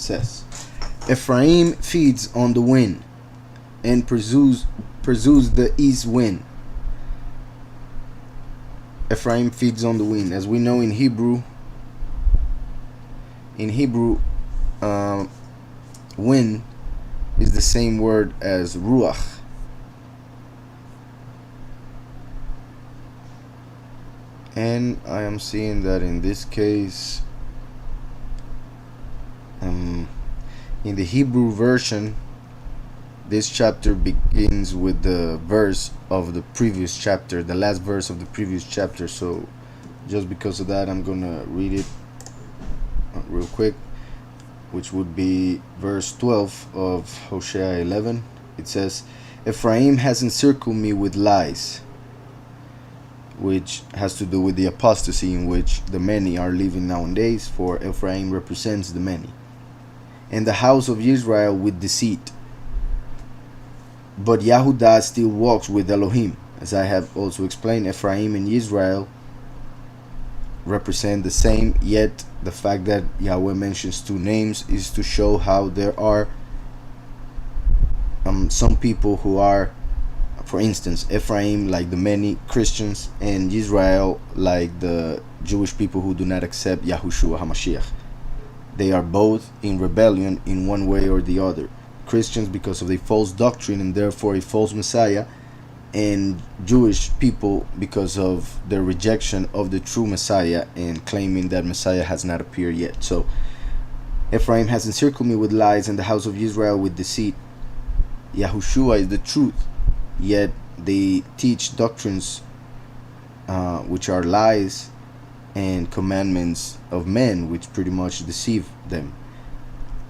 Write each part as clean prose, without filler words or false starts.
says, Ephraim feeds on the wind and pursues the east wind. Ephraim feeds on the wind. As we know in Hebrew, wind is the same word as ruach. And I am seeing that in this case, in the Hebrew version, this chapter begins with the verse of the previous chapter, the last verse of the previous chapter. So just because of that, I'm gonna read it real quick, which would be verse 12 of Hosea 11. It says, Ephraim has encircled me with lies, which has to do with the apostasy in which the many are living nowadays, for Ephraim represents the many. And the house of Israel with deceit. But Yehudah still walks with Elohim. As I have also explained, Ephraim and Israel represent the same, yet the fact that Yahweh mentions two names is to show how there are some people who are, for instance, Ephraim like the many Christians, and Israel like the Jewish people who do not accept Yahushua HaMashiach. They are both in rebellion in one way or the other. Christians because of a false doctrine and therefore a false Messiah, and Jewish people because of their rejection of the true Messiah and claiming that Messiah has not appeared yet. So Ephraim has encircled me with lies, and the house of Israel with deceit. Yahushua is the truth, yet they teach doctrines which are lies and commandments of men, which pretty much deceive them.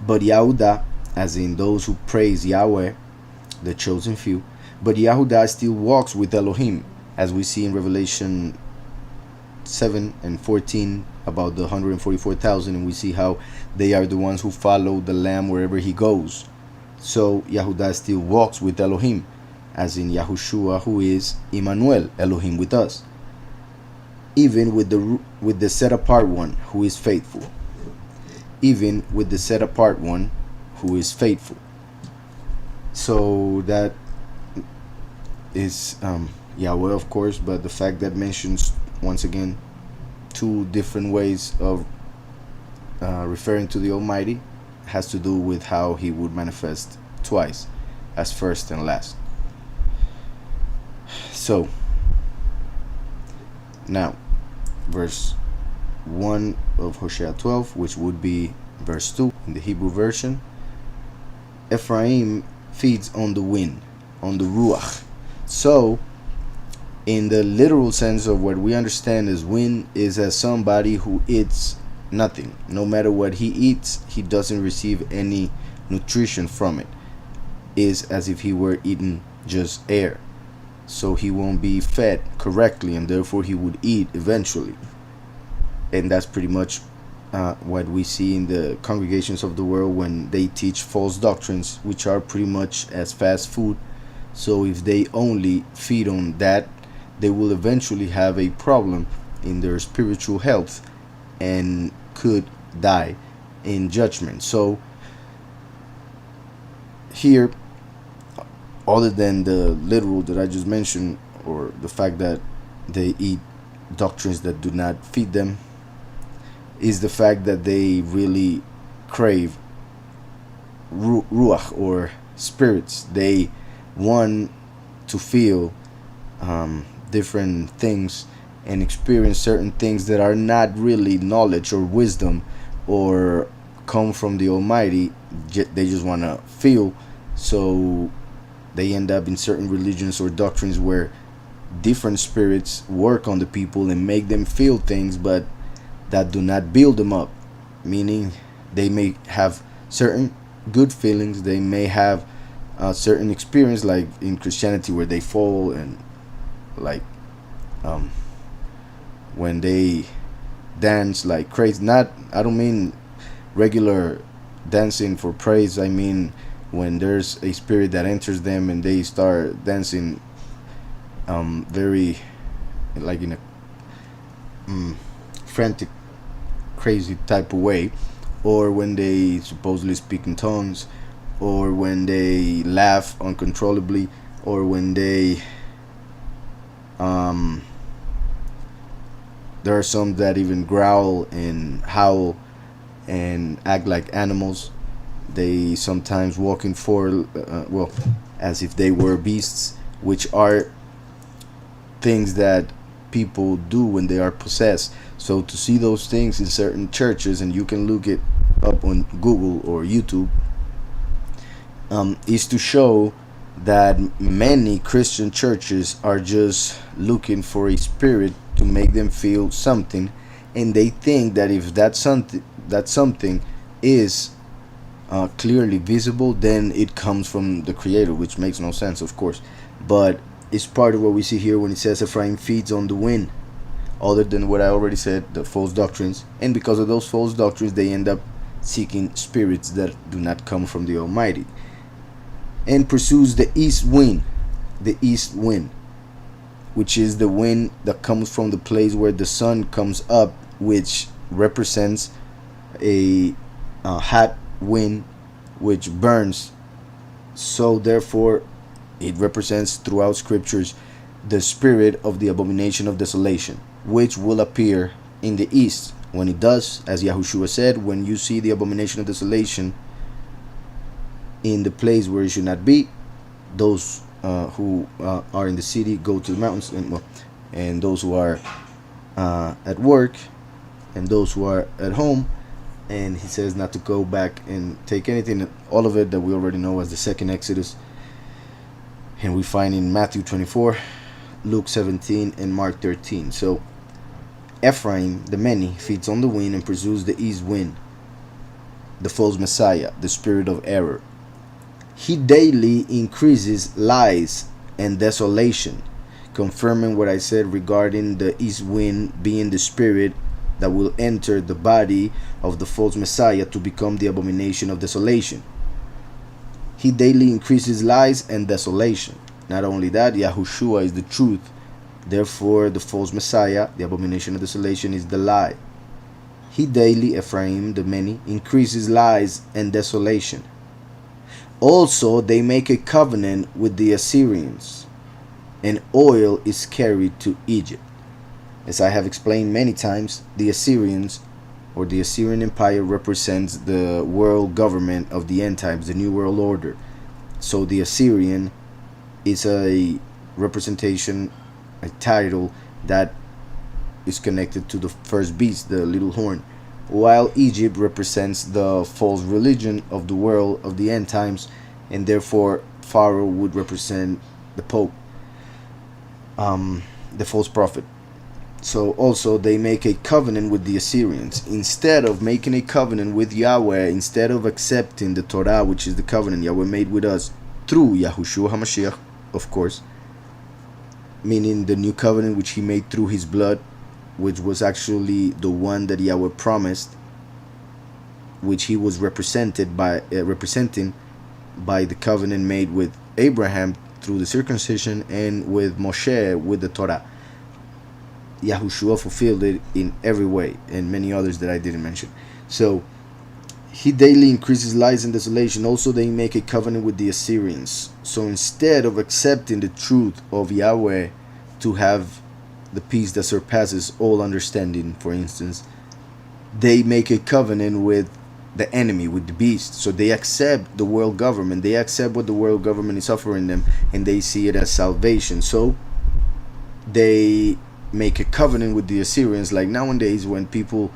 But Yehudah, as in those who praise Yahweh, the chosen few, but Yehudah still walks with Elohim, as we see in Revelation 7 and 14 about the 144,000, and we see how they are the ones who follow the Lamb wherever he goes. So Yehudah still walks with Elohim, as in Yahushua, who is Emmanuel, Elohim with us, even with the set apart one who is faithful. Even with the set apart one who is faithful. So that is Yahweh, of course, but the fact that mentions once again two different ways of referring to the Almighty has to do with how he would manifest twice, as first and last. So now verse 1 of Hosea 12, which would be verse 2 in the Hebrew version. Ephraim feeds on the wind, on the ruach. So in the literal sense of what we understand as wind is as somebody who eats nothing. No matter what he eats, he doesn't receive any nutrition from it. Is as if he were eating just air. So he won't be fed correctly, and therefore he would eat eventually. And that's pretty much what we see in the congregations of the world when they teach false doctrines, which are pretty much as fast food. So if they only feed on that, they will eventually have a problem in their spiritual health and could die in judgment. So here, other than the literal that I just mentioned, or the fact that they eat doctrines that do not feed them, is the fact that they really crave ruach, or spirits. They want to feel different things and experience certain things that are not really knowledge or wisdom or come from the Almighty. They just want to feel. So they end up in certain religions or doctrines where different spirits work on the people and make them feel things, but that do not build them up. Meaning they may have certain good feelings, they may have a certain experience, like in Christianity where they fall and like when they dance like crazy. Not, I don't mean regular dancing for praise. I mean when there's a spirit that enters them and they start dancing very like in a frantic, crazy type of way. or when they supposedly speak in tongues, or when they laugh uncontrollably, or when they there are some that even growl and howl and act like animals. They sometimes walk in as if they were beasts, which are things that people do when they are possessed. So to see those things in certain churches, and you can look it up on Google or YouTube, is to show that many Christian churches are just looking for a spirit to make them feel something, and they think that if that something is clearly visible, then it comes from the Creator, which makes no sense, of course. But it's part of what we see here when it says Ephraim feeds on the wind, other than what I already said, the false doctrines. And because of those false doctrines, they end up seeking spirits that do not come from the Almighty, and pursues the east wind, which is the wind that comes from the place where the sun comes up, which represents a hot wind which burns. So therefore it represents throughout scriptures the spirit of the abomination of desolation, which will appear in the east. When it does, as Yahushua said, when you see the abomination of desolation in the place where it should not be, those who are in the city go to the mountains, and those who are at work, and those who are at home. And he says not to go back and take anything, all of it that we already know as the second Exodus, and we find in Matthew 24, Luke 17, and Mark 13. So Ephraim, the many, feeds on the wind and pursues the east wind, the false Messiah, the spirit of error. He daily increases lies and desolation, confirming what I said regarding the east wind being the spirit that will enter the body of the false Messiah to become the abomination of desolation. He daily increases lies and desolation. Not only that, Yahushua is the truth. Therefore, the false Messiah, the abomination of desolation, is the lie. He daily, Ephraim, the many, increases lies and desolation. Also, they make a covenant with the Assyrians, and oil is carried to Egypt. As I have explained many times, the Assyrians, or the Assyrian Empire, represents the world government of the end times, the New World Order. So the Assyrian is a representation, a title that is connected to the first beast, the little horn, while Egypt represents the false religion of the world of the end times, and therefore Pharaoh would represent the Pope, the false prophet. So also they make a covenant with the Assyrians. Instead of making a covenant with Yahweh, instead of accepting the Torah, which is the covenant Yahweh made with us through Yahushua HaMashiach, of course, meaning the new covenant which he made through his blood, which was actually the one that Yahweh promised, which he was representing by the covenant made with Abraham through the circumcision, and with Moshe with the Torah. Yahushua fulfilled it in every way, and many others that I didn't mention. So he daily increases lies and desolation. Also they make a covenant with the Assyrians. So instead of accepting the truth of Yahweh to have the peace that surpasses all understanding, for instance, they make a covenant with the enemy, with the beast. So they accept the world government, they accept what the world government is offering them, and they see it as salvation. So they make a covenant with the Assyrians, like nowadays when people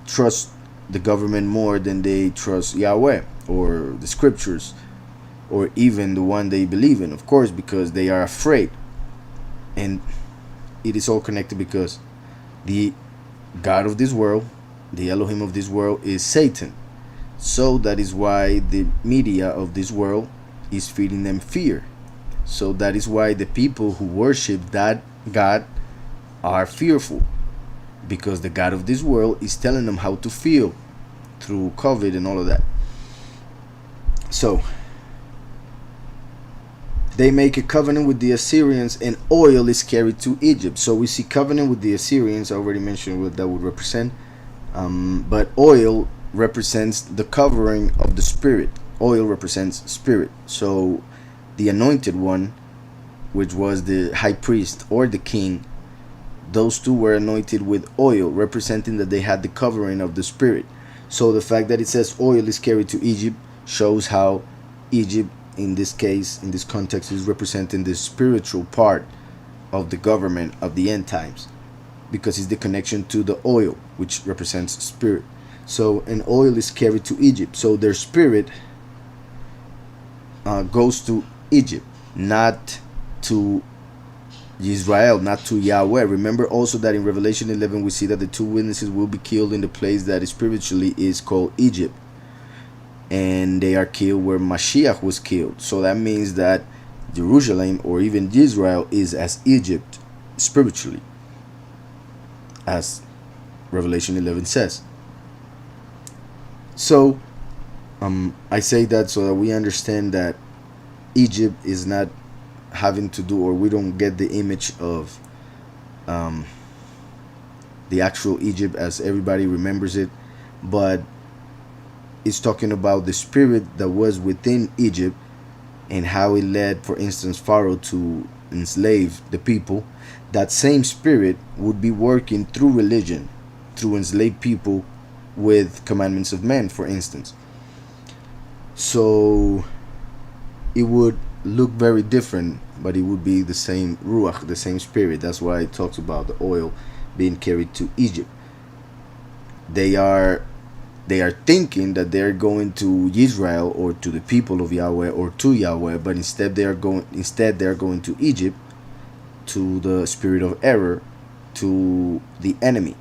trust the government more than they trust Yahweh or the scriptures, or even the one they believe in, of course, because they are afraid. And it is all connected because the God of this world, the Elohim of this world, is Satan. So that is why the media of this world is feeding them fear. So that is why the people who worship that God are fearful, because the God of this world is telling them how to feel through COVID and all of that. So they make a covenant with the Assyrians, and oil is carried to Egypt. So we see covenant with the Assyrians. I already mentioned what that would represent, but oil represents the covering of the spirit. Oil represents spirit. So the anointed one, which was the high priest or the king, those two were anointed with oil, representing that they had the covering of the spirit. So the fact that it says oil is carried to Egypt shows how Egypt, in this case, in this context, is representing the spiritual part of the government of the end times, because it's the connection to the oil, which represents spirit. So an oil is carried to Egypt. So their spirit goes to Egypt, not to Israel, not to Yahweh. Remember also that in Revelation 11 we see that the two witnesses will be killed in the place that spiritually is called Egypt, and they are killed where Mashiach was killed. So that means that Jerusalem, or even Israel, is as Egypt spiritually, as Revelation 11 says. So I say that so that we understand that Egypt is not having to do, or we don't get the image of the actual Egypt as everybody remembers it, but it's talking about the spirit that was within Egypt and how it led, for instance, Pharaoh to enslave the people. That same spirit would be working through religion, through enslaved people with commandments of men, for instance. So it would look very different, but it would be the same ruach, the same spirit. That's why it talks about the oil being carried to Egypt. They are thinking that they're going to Israel or to the people of Yahweh or to Yahweh, but instead they're going to Egypt, to the spirit of error, to the enemy.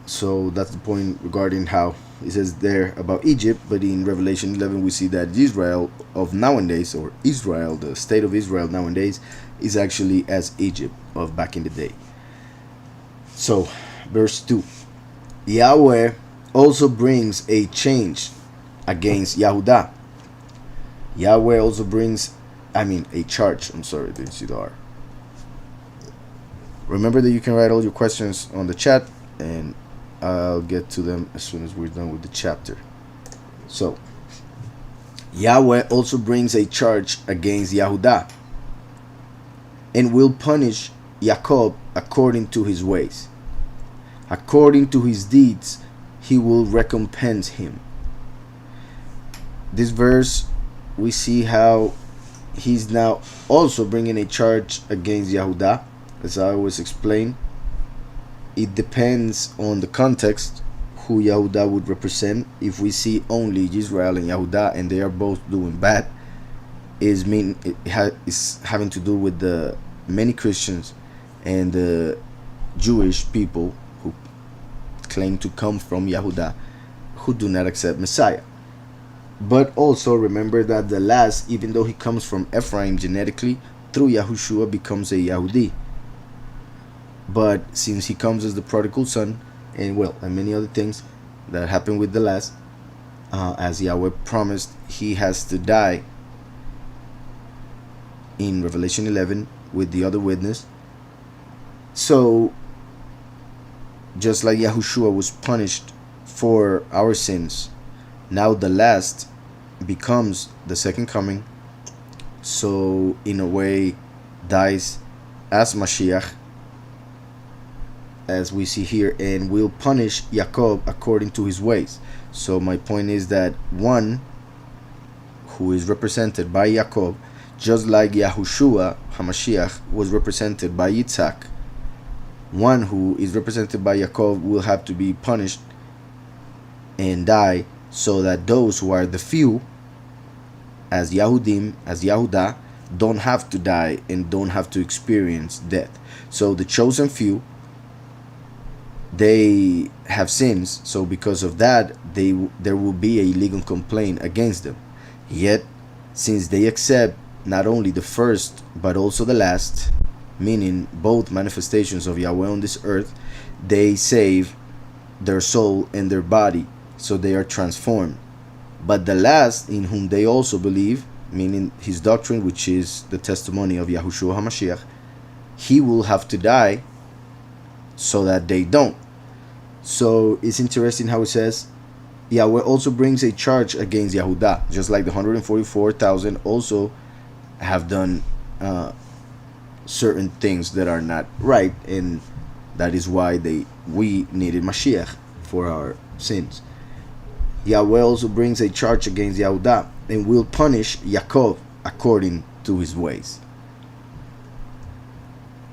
So that's the point regarding how it says there about Egypt, but in Revelation 11 we see that Israel of nowadays, or Israel, the state of Israel nowadays, is actually as Egypt of back in the day. So verse 2, Yahweh also brings a change against Yehudah. Yahweh also brings, a charge. I'm sorry, didn't see the R. Remember that you can write all your questions on the chat, and I'll get to them as soon as we're done with the chapter. So, Yahweh also brings a charge against Yehudah, and will punish Jacob according to his ways. According to his deeds, he will recompense him. This verse, we see how he's now also bringing a charge against Yehudah. As I always explain, it depends on the context who Yehudah would represent. If we see only Israel and Yehudah and they are both doing bad, is having to do with the many Christians and the Jewish people who claim to come from Yehudah, who do not accept Messiah. But also remember that the last, even though he comes from Ephraim genetically, through Yahushua becomes a Yahudi. But since he comes as the prodigal son, and many other things that happen with the last, as Yahweh promised, he has to die in Revelation 11 with the other witness. So just like Yahushua was punished for our sins, now the last becomes the second coming. So in a way dies as Mashiach, as we see here, and will punish Jacob according to his ways. So my point is that one who is represented by Jacob, just like Yahushua HaMashiach was represented by Yitzhak, one who is represented by Jacob will have to be punished and die, so that those who are the few, as Yahudim, as Yehudah, don't have to die and don't have to experience death. So the chosen few, they have sins, so because of that there will be a legal complaint against them. Yet since they accept not only the first but also the last, meaning both manifestations of Yahweh on this earth, they save their soul and their body, so they are transformed. But the last, in whom they also believe, meaning his doctrine, which is the testimony of Yahushua HaMashiach, he will have to die so that they don't. So it's interesting how it says Yahweh also brings a charge against Yehudah, just like the 144,000 also have done certain things that are not right, and that is why we needed Mashiach for our sins. Yahweh also brings a charge against Yehudah and will punish Yaakov according to his ways.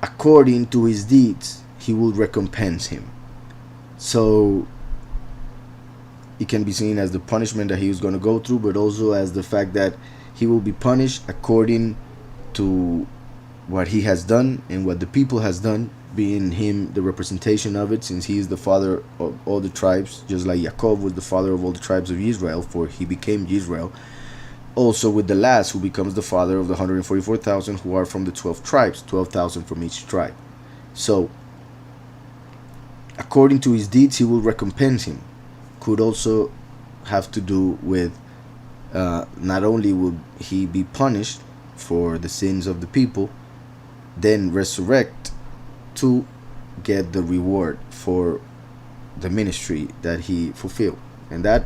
According to his deeds, he will recompense him. So it can be seen as the punishment that he is going to go through, but also as the fact that he will be punished according to what he has done and what the people has done, being him the representation of it, since he is the father of all the tribes, just like Yaakov was the father of all the tribes of Israel, for he became Israel. Also with the last, who becomes the father of the 144,000 who are from the 12 tribes, 12,000 from each tribe. So according to his deeds, he will recompense him. Could also have to do with not only will he be punished for the sins of the people, then resurrect to get the reward for the ministry that he fulfilled. And that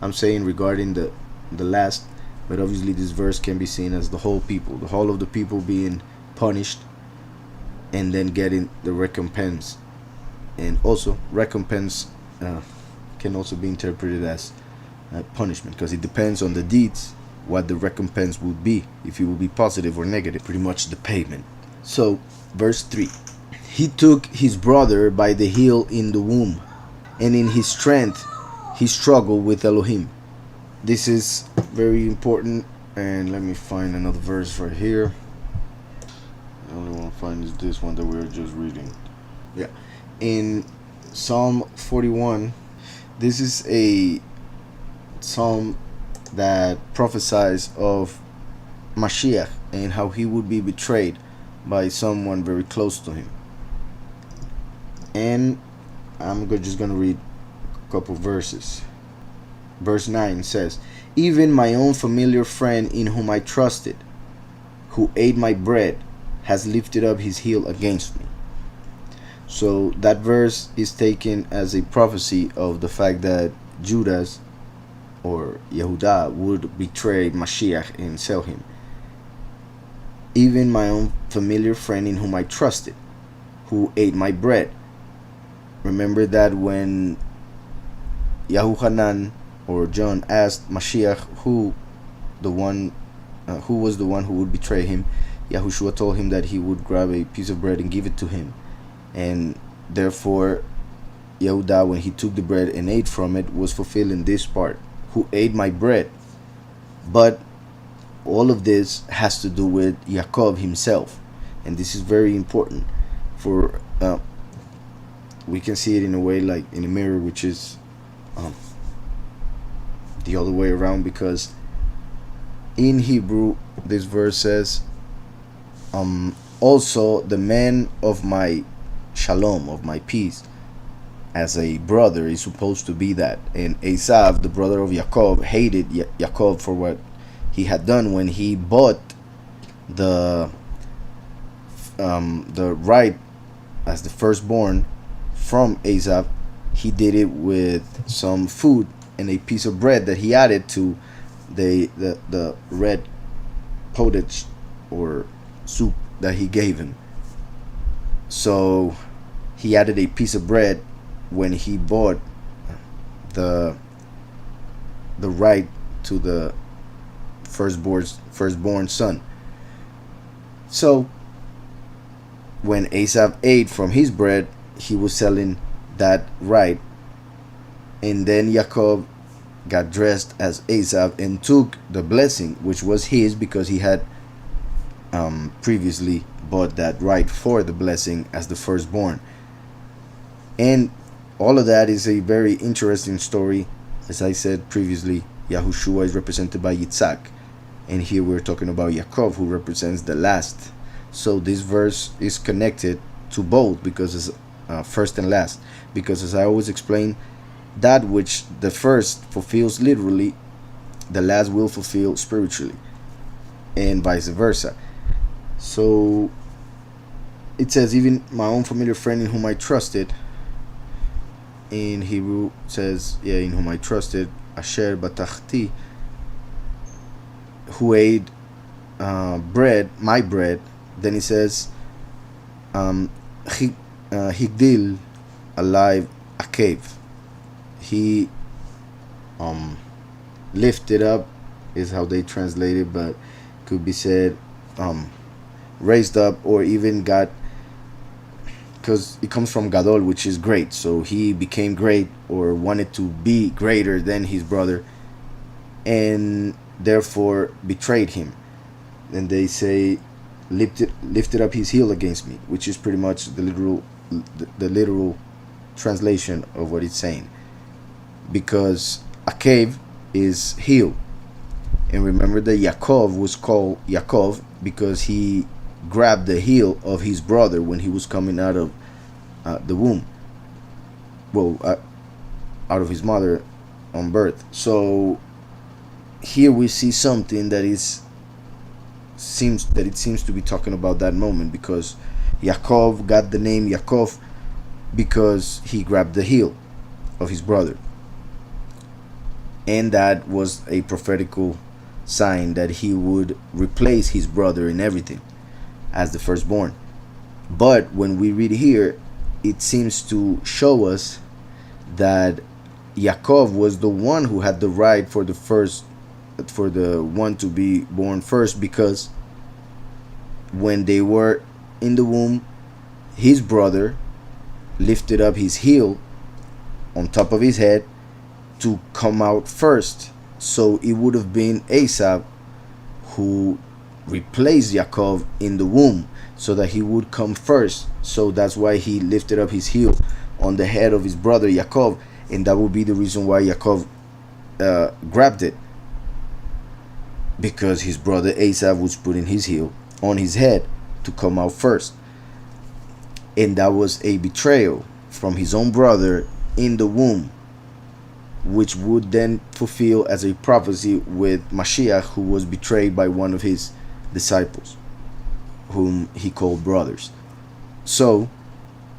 I'm saying regarding the last, but obviously this verse can be seen as the whole people, the whole of the people being punished and then getting the recompense. And also recompense can also be interpreted as punishment, because it depends on the deeds what the recompense would be, if it will be positive or negative, pretty much the payment. So verse 3, he took his brother by the heel in the womb, and in his strength he struggled with Elohim. This is very important, and let me find another verse right here. The only one I find is this one that we were just reading. Yeah, in Psalm 41, this is a psalm that prophesies of Mashiach and how he would be betrayed by someone very close to him. And I'm just going to read a couple verses. Verse 9 says, even my own familiar friend in whom I trusted, who ate my bread, has lifted up his heel against me. So that verse is taken as a prophecy of the fact that Judas or Yehudah would betray Mashiach and sell him. Even my own familiar friend in whom I trusted, who ate my bread. Remember that when Yahuhanan or John asked Mashiach who was the one who would betray him, Yahushua told him that he would grab a piece of bread and give it to him. And therefore Yehudah, when he took the bread and ate from it, was fulfilling this part, who ate my bread. But all of this has to do with Yaakov himself, and this is very important. For we can see it in a way like in a mirror, which is the other way around, because in Hebrew this verse says also the man of my shalom, of my peace, as a brother is supposed to be that. And Esav, the brother of Yaakov, hated Yaakov for what he had done when he bought the right as the firstborn from Esav. He did it with some food and a piece of bread that he added to the red pottage or soup that he gave him. So he added a piece of bread when he bought the right to the firstborn son. So when Esav ate from his bread, he was selling that right. And then Yaakov got dressed as Esav and took the blessing, which was his, because he had previously bought that right for the blessing as the firstborn. And all of that is a very interesting story. As I said previously, Yahushua is represented by Yitzhak, and here we're talking about Yaakov, who represents the last. So this verse is connected to both, because it's first and last, because as I always explain, that which the first fulfills literally, the last will fulfill spiritually, and vice versa. So it says, even my own familiar friend in whom I trusted, in Hebrew says, in whom I trusted, Asher Batachti, who ate bread, my bread. Then he says, Higdil, alive, a cave. He lifted up, is how they translate it, but could be said raised up, or even got, because it comes from Gadol, which is great. So he became great, or wanted to be greater than his brother, and therefore betrayed him. And they say lifted up his heel against me, which is pretty much the literal translation of what it's saying, because a cave is heel. And remember that Yaakov was called Yaakov because he grabbed the heel of his brother when he was coming out of the womb, out of his mother on birth. So here we see something that seems to be talking about that moment, because Yaakov got the name Yaakov because he grabbed the heel of his brother, and that was a prophetical sign that he would replace his brother in everything as the firstborn. But when we read here, it seems to show us that Yaakov was the one who had the right for the one to be born first, because when they were in the womb, his brother lifted up his heel on top of his head to come out first. So it would have been Esau who replaced Yaakov in the womb, so that he would come first. So that's why he lifted up his heel on the head of his brother Yaakov, and that would be the reason why Yaakov grabbed it, because his brother Esau was putting his heel on his head to come out first. And that was a betrayal from his own brother in the womb, which would then fulfill as a prophecy with Mashiach, who was betrayed by one of his disciples, whom he called brothers. So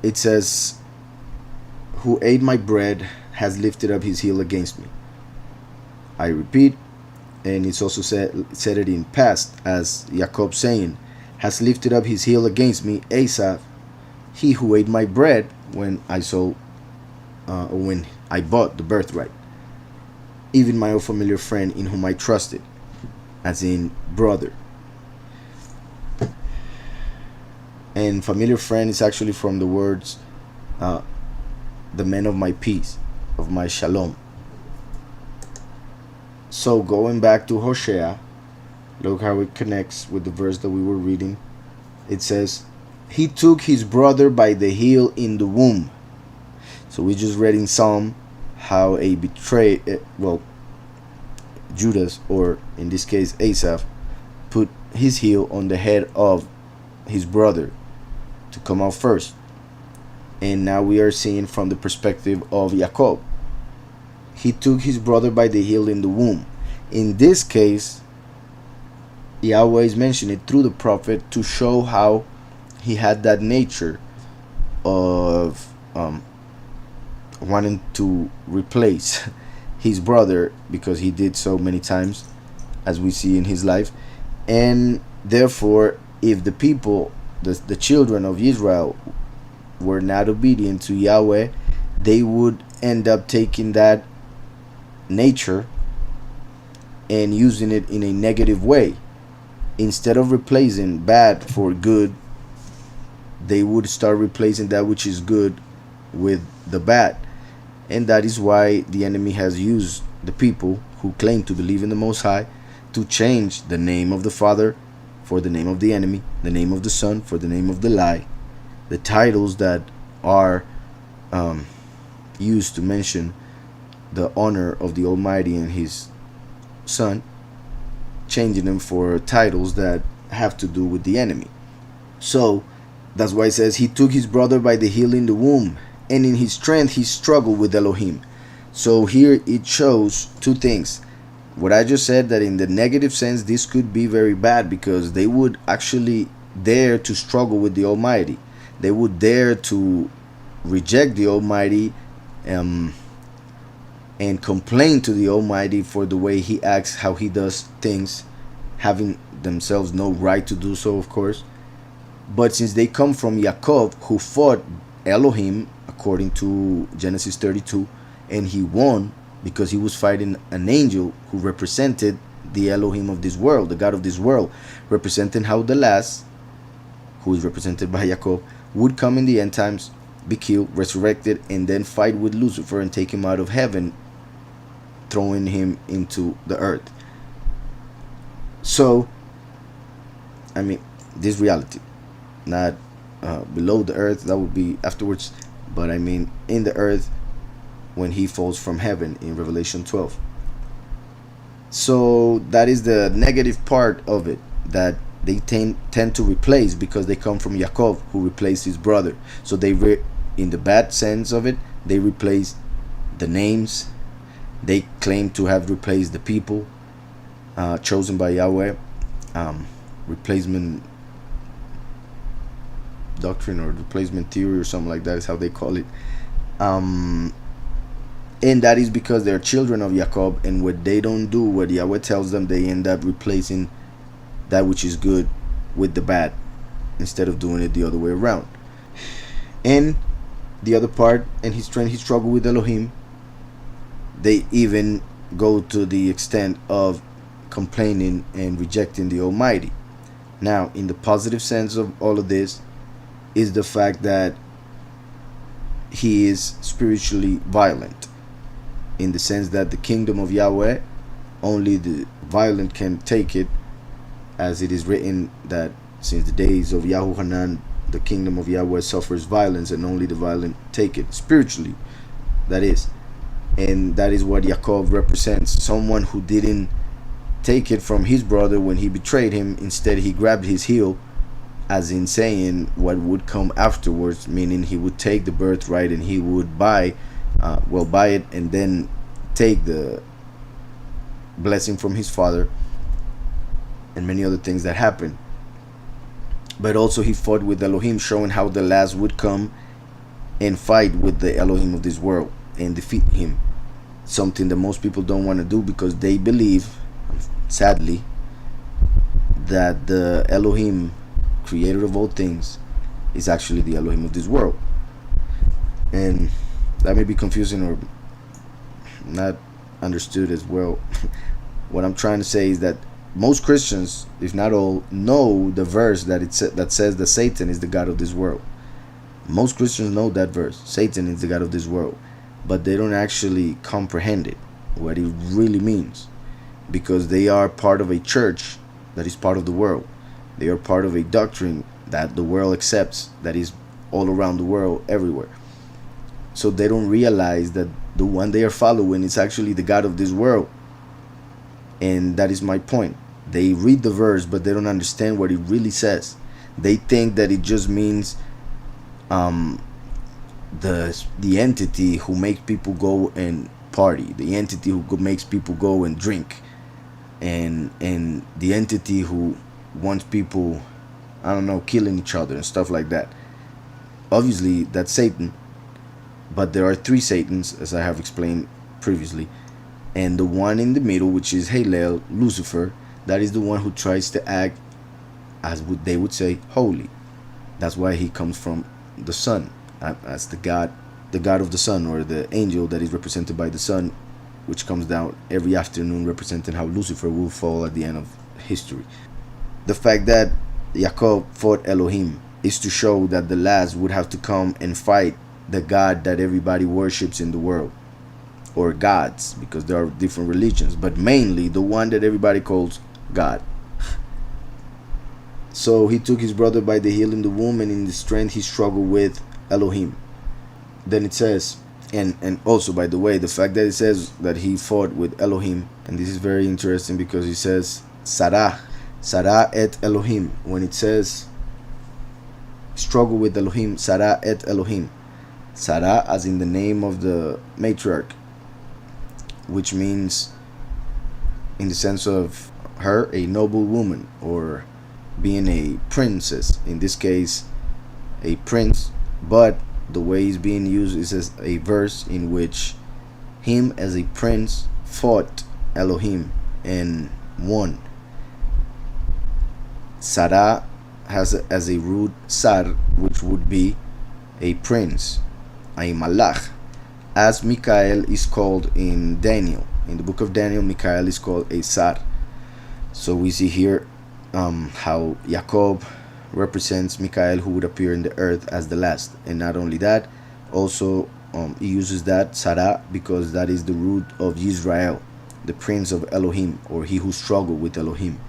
it says, who ate my bread has lifted up his heel against me. I repeat, and it's also said it in past, as Jacob saying, has lifted up his heel against me, Esau, he who ate my bread when I bought the birthright, even my old familiar friend in whom I trusted, as in brother. And familiar friend is actually from the words, the men of my peace, of my shalom. So going back to Hoshea, look how it connects with the verse that we were reading. It says, he took his brother by the heel in the womb. So we just read in Psalm how Judas, or in this case Asaph, put his heel on the head of his brother to come out first. And now we are seeing from the perspective of Jacob. He took his brother by the heel in the womb. In this case, Yahweh is mentioning it through the prophet to show how he had that nature of wanting to replace his brother, because he did so many times, as we see in his life. And therefore, if the people, the children of Israel, were not obedient to Yahweh, they would end up taking that nature and using it in a negative way. Instead of replacing bad for good, they would start replacing that which is good with the bad. And that is why the enemy has used the people who claim to believe in the Most High to change the name of the Father for the name of the enemy, the name of the Son for the name of the lie, the titles that are used to mention the honor of the Almighty and His Son, changing them for titles that have to do with the enemy. So that's why it says he took his brother by the heel in the womb, and in his strength he struggled with Elohim. So here it shows two things. What I just said, that in the negative sense this could be very bad, because they would actually dare to struggle with the Almighty. They would dare to reject the Almighty um, and complain to the Almighty for the way he acts, how he does things, having themselves no right to do so, of course. But since they come from Yaakov, who fought Elohim, according to Genesis 32, and he won because he was fighting an angel who represented the Elohim of this world, the God of this world, representing how the last, who is represented by Yaakov, would come in the end times, be killed, resurrected, and then fight with Lucifer and take him out of heaven, throwing him into the earth. So, I mean, this reality, not below the earth, that would be afterwards, but I mean in the earth when he falls from heaven in Revelation 12. So that is the negative part of it, that they tend to replace, because they come from Yaakov, who replaced his brother. So they in the bad sense of it, they replace the names, they claim to have replaced the people chosen by Yahweh, replacement doctrine or replacement theory or something like that is how they call it. And that is because they're children of Jacob, and what they don't do, what Yahweh tells them, they end up replacing that which is good with the bad, instead of doing it the other way around. And the other part, and he's trying his struggle with Elohim, they even go to the extent of complaining and rejecting the Almighty. Now, in the positive sense of all of this is the fact that he is spiritually violent, in the sense that the kingdom of Yahweh, only the violent can take it, as it is written that since the days of Yahuhanan, the kingdom of Yahweh suffers violence, and only the violent take it, spiritually, that is. And that is what Yaakov represents, someone who didn't take it from his brother when he betrayed him. Instead, he grabbed his heel, as in saying what would come afterwards, meaning he would take the birthright and he would buy it, and then take the blessing from his father, and many other things that happened. But also he fought with Elohim, showing how the last would come and fight with the Elohim of this world and defeat him. Something that most people don't want to do, because they believe, sadly, that the Elohim, creator of all things, is actually the Elohim of this world. And that may be confusing or not understood as well. What I'm trying to say is that most Christians, if not all, know the verse that says that Satan is the god of this world. Most Christians know that verse, Satan is the god of this world, but they don't actually comprehend it, what it really means, because they are part of a church that is part of the world. They are part of a doctrine that the world accepts, that is all around the world, everywhere. So they don't realize that the one they are following is actually the god of this world. And that is my point. They read the verse, but they don't understand what it really says. They think that it just means the entity who makes people go and party, the entity who makes people go and drink, and the entity who wants people, I don't know, killing each other and stuff like that. Obviously, that's Satan, but there are three Satans, as I have explained previously, and the one in the middle, which is Halel, Lucifer, that is the one who tries to act, as they would say, holy. That's why he comes from the sun, as the god of the sun, or the angel that is represented by the sun, which comes down every afternoon, representing how Lucifer will fall at the end of history. The fact that Yaakov fought Elohim is to show that the last would have to come and fight the god that everybody worships in the world, or gods, because there are different religions, but mainly the one that everybody calls God. So he took his brother by the heel in the womb, and in the strength he struggled with Elohim. Then it says, and also, by the way, the fact that it says that he fought with Elohim, and this is very interesting, because it says Sarah et Elohim. When it says struggle with Elohim, Sarah et Elohim, Sarah as in the name of the matriarch, which means, in the sense of her, a noble woman, or being a princess, in this case a prince, but the way it's being used is as a verse in which him as a prince fought Elohim and won. Sarah has as a root Sar, which would be a prince, a malach, as Michael is called in Daniel. In the book of Daniel, Michael is called a Sar. So we see here how Jacob represents Michael, who would appear in the earth as the last. And not only that, also he uses that Sarah because that is the root of Israel, the prince of Elohim, or he who struggled with Elohim.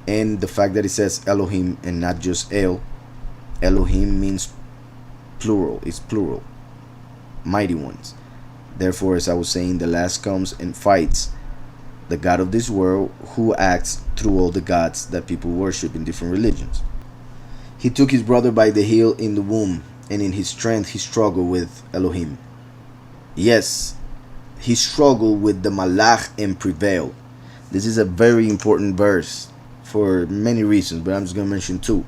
And the fact that it says Elohim and not just El, Elohim means plural, it's plural, mighty ones. Therefore, as I was saying, the last comes and fights the God of this world, who acts through all the gods that people worship in different religions. He took his brother by the heel in the womb, and in his strength he struggled with Elohim. Yes, he struggled with the Malach and prevailed. This is a very important verse for many reasons, but I'm just going to mention two.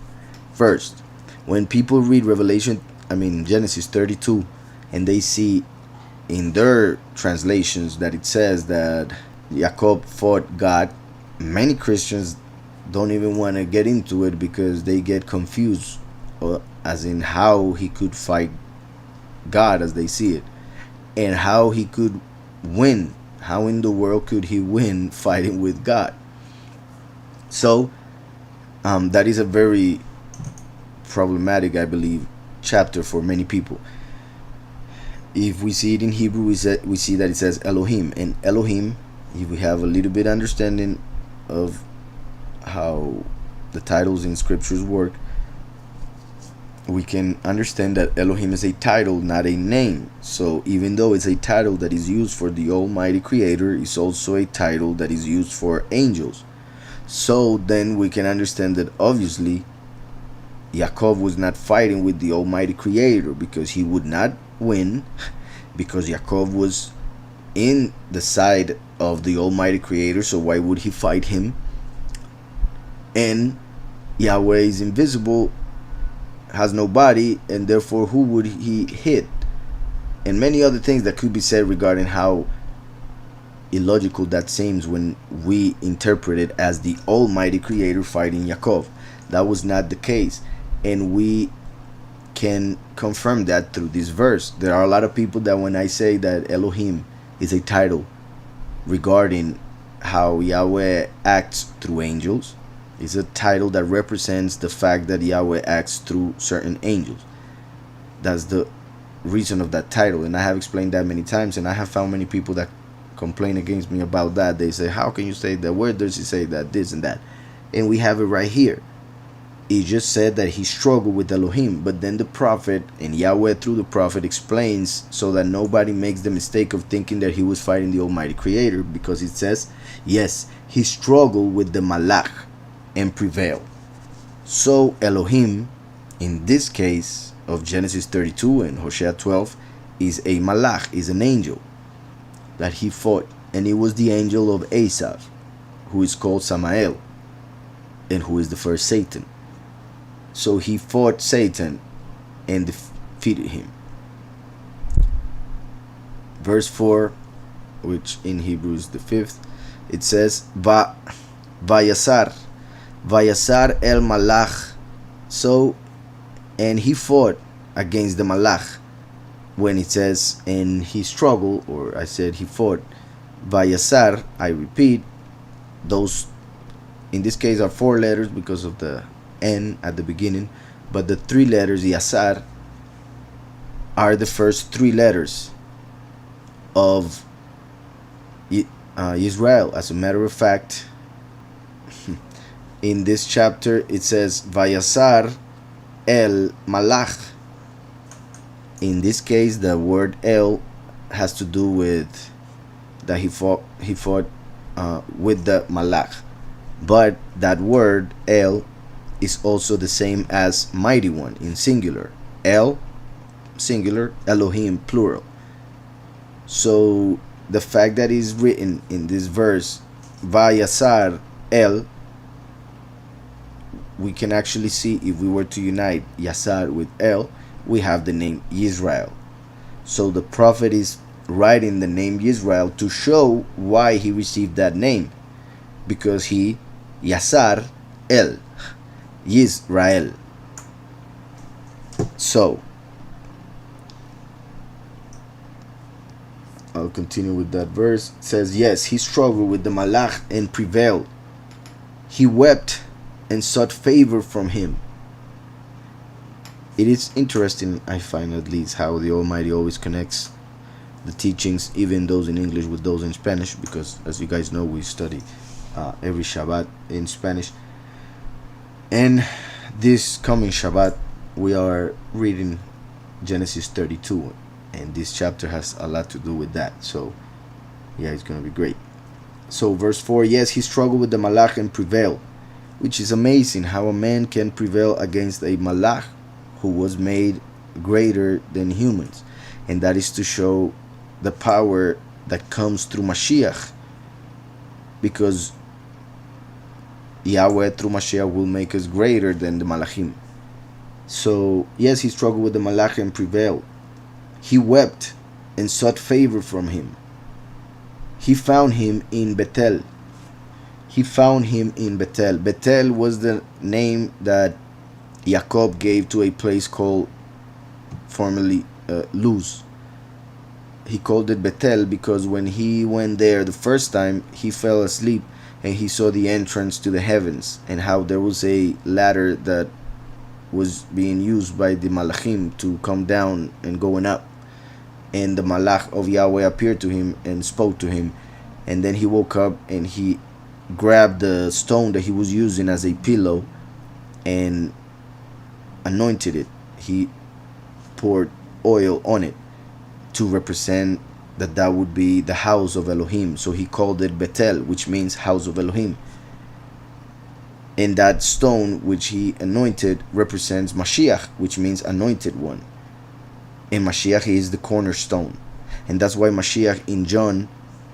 First, when people read Genesis 32, and they see in their translations that it says that Jacob fought God, many Christians don't even want to get into it because they get confused as in how he could fight God as they see it, and how he could win. How in the world could he win fighting with God? So that is a very problematic, I believe, chapter for many people. If we see it in Hebrew, we see that it says Elohim, and Elohim, if we have a little bit understanding of how the titles in scriptures work, we can understand that Elohim is a title, not a name. So even though it's a title that is used for the Almighty Creator, it's also a title that is used for angels. So then we can understand that obviously Yaakov was not fighting with the Almighty Creator, because he would not win, because Yaakov was in the side of the Almighty Creator. So why would he fight him? And Yahweh is invisible, has no body, and therefore who would he hit? And many other things that could be said regarding how illogical that seems when we interpret it as the Almighty Creator fighting Yaakov. That was not the case, and we can confirm that through this verse. There are a lot of people that when I say that Elohim is a title regarding how Yahweh acts through angels, it's a title that represents the fact that Yahweh acts through certain angels. That's the reason of that title, and I have explained that many times, and I have found many people that complain against me about that. They say, how can you say that? Where does he say that? This and that. And we have it right here. He just said that he struggled with Elohim, but then the prophet, and Yahweh through the prophet, explains so that nobody makes the mistake of thinking that he was fighting the Almighty Creator, because it says, yes, he struggled with the Malach and prevailed. So Elohim, in this case of Genesis 32 and Hosea 12, is a Malach, is an angel that he fought, and it was the angel of Asaph, who is called Samael, and who is the first Satan. So he fought Satan and defeated him. Verse 4, which in Hebrew is the 5th, it says, Vayasar el Malach. So, and he fought against the Malach. When it says, and he struggled, or I said he fought, Vayasar, I repeat, those in this case are 4 letters because of the N at the beginning, but the 3 letters, Yasar, are the first 3 letters of Israel. As a matter of fact, in this chapter it says, Vayasar el Malach. In this case, the word El has to do with that he fought with the Malach. But that word El is also the same as mighty one in singular. El, singular, Elohim, plural. So the fact that is written in this verse, Vayasar El, we can actually see, if we were to unite Yasar with El, we have the name Israel. So the prophet is writing the name Israel to show why he received that name, because he Yasar El Yisrael. So I'll continue with that verse. It says, yes, he struggled with the Malach and prevailed. He wept and sought favor from him. It is interesting, I find at least, how the Almighty always connects the teachings, even those in English, with those in Spanish, because as you guys know, we study every Shabbat in Spanish. And this coming Shabbat, we are reading Genesis 32, and this chapter has a lot to do with that. So yeah, it's going to be great. So verse 4, yes, he struggled with the Malach and prevailed, which is amazing how a man can prevail against a Malach who was made greater than humans. And that is to show the power that comes through Mashiach, because Yahweh through Mashiach will make us greater than the Malachim. So yes, he struggled with the Malach and prevailed. He wept and sought favor from him. He found him in Bethel. He found him in Bethel. Bethel was the name that Jacob gave to a place called formerly Luz. He called it Bethel because when he went there the first time, he fell asleep and he saw the entrance to the heavens, and how there was a ladder that was being used by the Malachim to come down and going up. And the Malach of Yahweh appeared to him and spoke to him. And then he woke up and he grabbed the stone that he was using as a pillow and anointed it. He poured oil on it to represent that would be the house of Elohim. So he called it Bethel, which means house of Elohim. And that stone which he anointed represents Mashiach, which means anointed one. And Mashiach is the cornerstone. And that's why Mashiach in John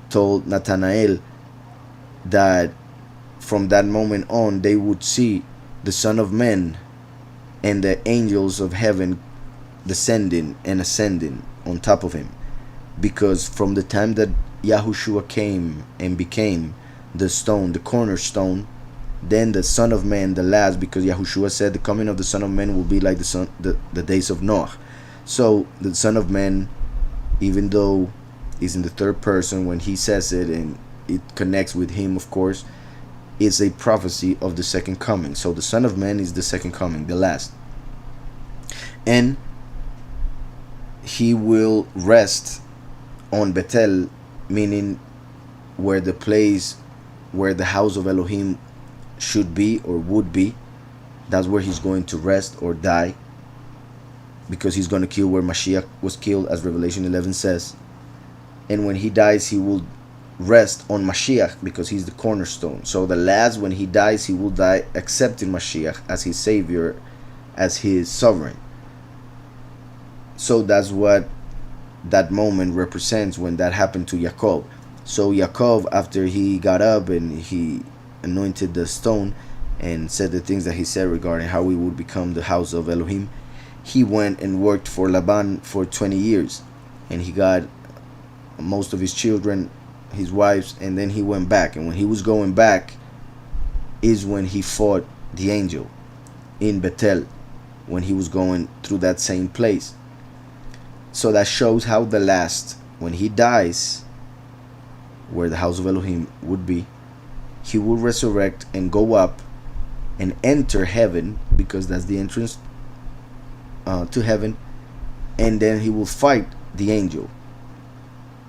told Nathanael that from that moment on they would see the Son of Man and the angels of heaven descending and ascending on top of him. Because from the time that Yahushua came and became the stone, the cornerstone, then the Son of Man, the last, because Yahushua said the coming of the Son of Man will be like the days of Noah. So the Son of Man, even though he's in the third person when he says it, and it connects with him, of course, is a prophecy of the second coming. So the Son of Man is the second coming, the last. And he will rest on Bethel, meaning where the place where the house of Elohim should be or would be. That's where he's going to rest or die, because he's going to kill where Mashiach was killed, as Revelation 11 says. And when he dies, he will rest on Mashiach because he's the cornerstone. So the last, when he dies, he will die accepting Mashiach as his savior, as his sovereign. So that's what that moment represents when that happened to Jacob. So Jacob, after he got up and he anointed the stone and said the things that he said regarding how he would become the house of Elohim, he went and worked for Laban for 20 years. And he got most of his children, his wives, and then he went back. And when he was going back is when he fought the angel in Bethel, when he was going through that same place. So that shows how the last, when he dies, where the house of Elohim would be, he will resurrect and go up and enter heaven, because that's the entrance to heaven, and then he will fight the angel.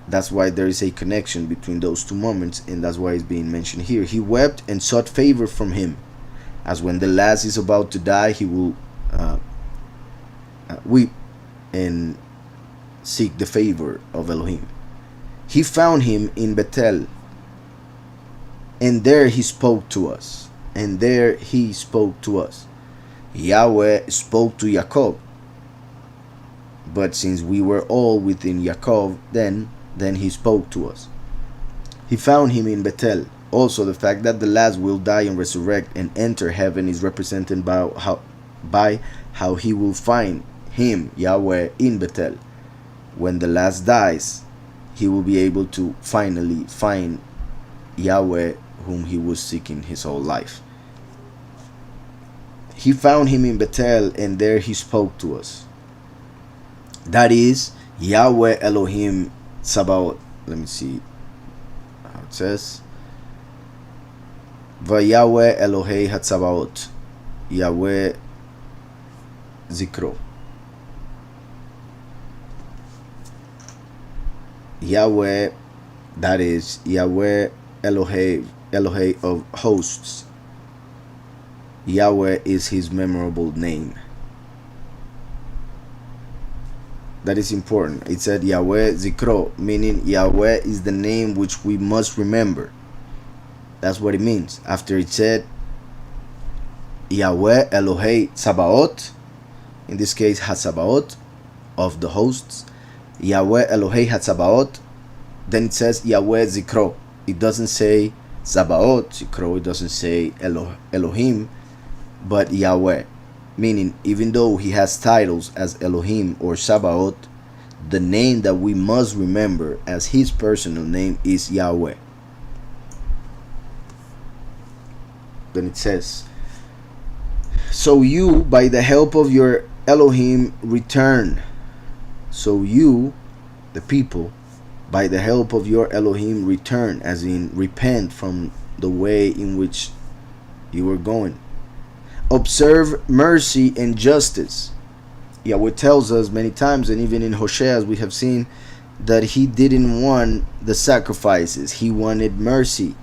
That's why there is a connection between those two moments, and that's why it's being mentioned here. He wept and sought favor from him, as when the last is about to die, he will weep and seek the favor of Elohim. He found him in Bethel, and there he spoke to us. And there he spoke to us. Yahweh spoke to Jacob, but since we were all within Jacob, then he spoke to us. He found him in Bethel. Also, the fact that the last will die and resurrect and enter heaven is represented by how he will find him, Yahweh, in Bethel. When the last dies, he will be able to finally find Yahweh, whom he was seeking his whole life. He found him in Bethel, and there he spoke to us. That is Yahweh Elohim Sabaoth. Let me see how it says. Yahweh Elohei Hatzabaoth, Yahweh Zikro. Yahweh, that is Yahweh Elohei of hosts. Yahweh is his memorable name. That is important. It said Yahweh Zikro, meaning Yahweh is the name which we must remember. That's what it means. After it said Yahweh Elohei Sabaoth, in this case Hatzabaoth, of the hosts, Yahweh Elohei Hatzabaoth, then it says Yahweh Zikro. It doesn't say Sabaoth Zikro, it doesn't say Elohim, but Yahweh, meaning even though he has titles as Elohim or Sabaoth, the name that we must remember as his personal name is Yahweh. Then it says, so you, by the help of your Elohim, return. So you, the people, by the help of your Elohim, return, as in repent from the way in which you were going. Observe mercy and justice. Yahweh tells us many times, and even in Hoshea, as we have seen, that he didn't want the sacrifices. He wanted mercy.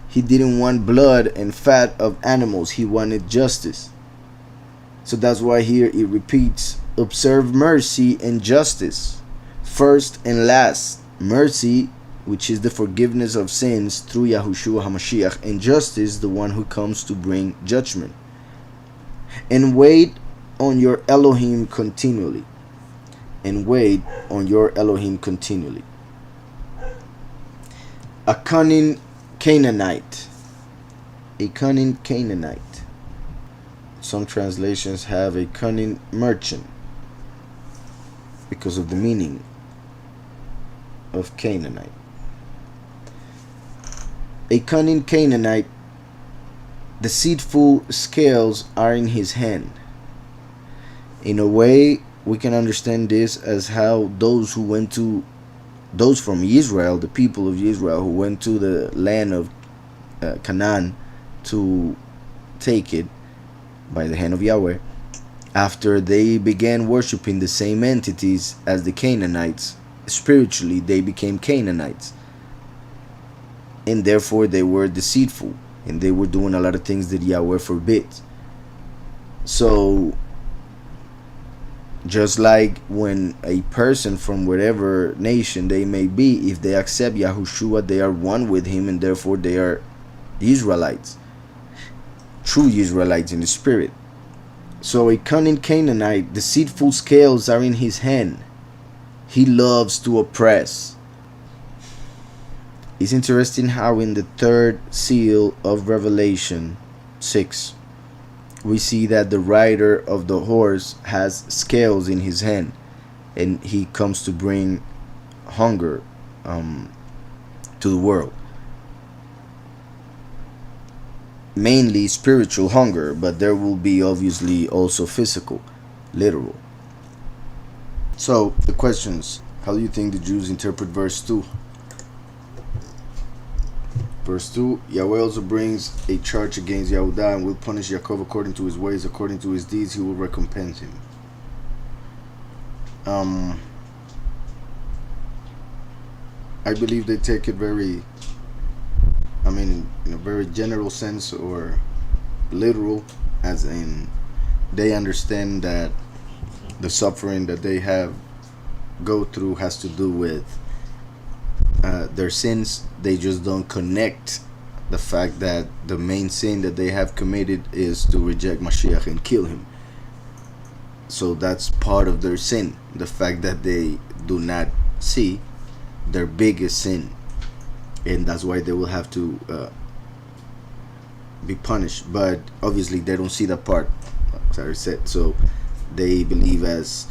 He didn't want blood and fat of animals. He wanted justice. So that's why here it repeats, observe mercy and justice. First and last, mercy, which is the forgiveness of sins through Yahushua HaMashiach, and justice, the one who comes to bring judgment. And wait on your Elohim continually. And wait on your Elohim continually. A cunning Canaanite. A cunning Canaanite. Some translations have a cunning merchant because of the meaning of Canaanite. A cunning Canaanite, deceitful scales are in his hand. In a way, we can understand this as how those from Israel, the people of Israel who went to the land of Canaan to take it by the hand of Yahweh, after they began worshiping the same entities as the Canaanites, spiritually they became Canaanites, and therefore they were deceitful, and they were doing a lot of things that Yahweh forbids. So just like when a person from whatever nation they may be, if they accept Yahushua, they are one with him, and therefore they are Israelites, true Israelites in the spirit. So a cunning Canaanite, deceitful scales are in his hand. He loves to oppress. It's interesting how in the third seal of Revelation 6, we see that the rider of the horse has scales in his hand, and he comes to bring hunger to the world. Mainly spiritual hunger, but there will be obviously also physical, literal. So the questions: how do you think the Jews interpret verse 2? Verse 2, Yahweh also brings a charge against Yehudah and will punish Yaakov according to his ways, according to his deeds he will recompense him. I believe they take it very, in a very general sense or literal, as in they understand that the suffering that they go through has to do with their sins. They just don't connect the fact that the main sin that they have committed is to reject Mashiach and kill him. So that's part of their sin, the fact that they do not see their biggest sin, and that's why they will have to be punished. But obviously they don't see that part, as I said. So they believe as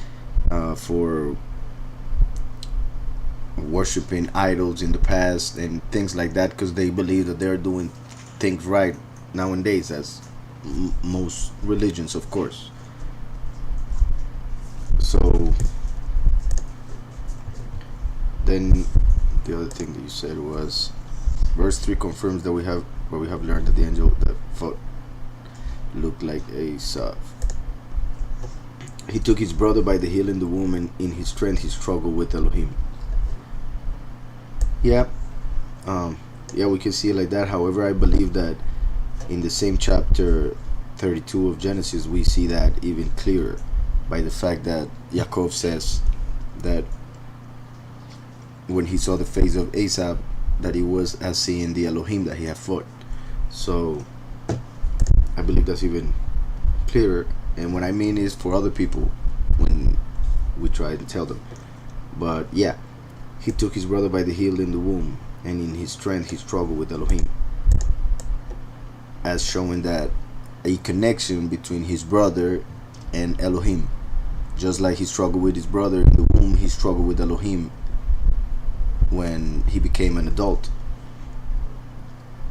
for worshiping idols in the past and things like that, because they believe that they're doing things right nowadays, as most religions, of course. So then the other thing that you said was verse 3 confirms that we have learned that the angel that fought looked like Asaph. He took his brother by the heel in the womb, and in his strength he struggled with Elohim. Yeah, we can see it like that. However, I believe that in the same chapter 32 of Genesis, we see that even clearer by the fact that Yaakov says that when he saw the face of Asaph, that he was as seeing the Elohim that he had fought. So I believe that's even clearer. And what I mean is for other people when we try to tell them. But yeah, he took his brother by the heel in the womb, and in his strength he struggled with Elohim, as showing that a connection between his brother and Elohim. Just like he struggled with his brother in the womb, he struggled with Elohim when he became an adult.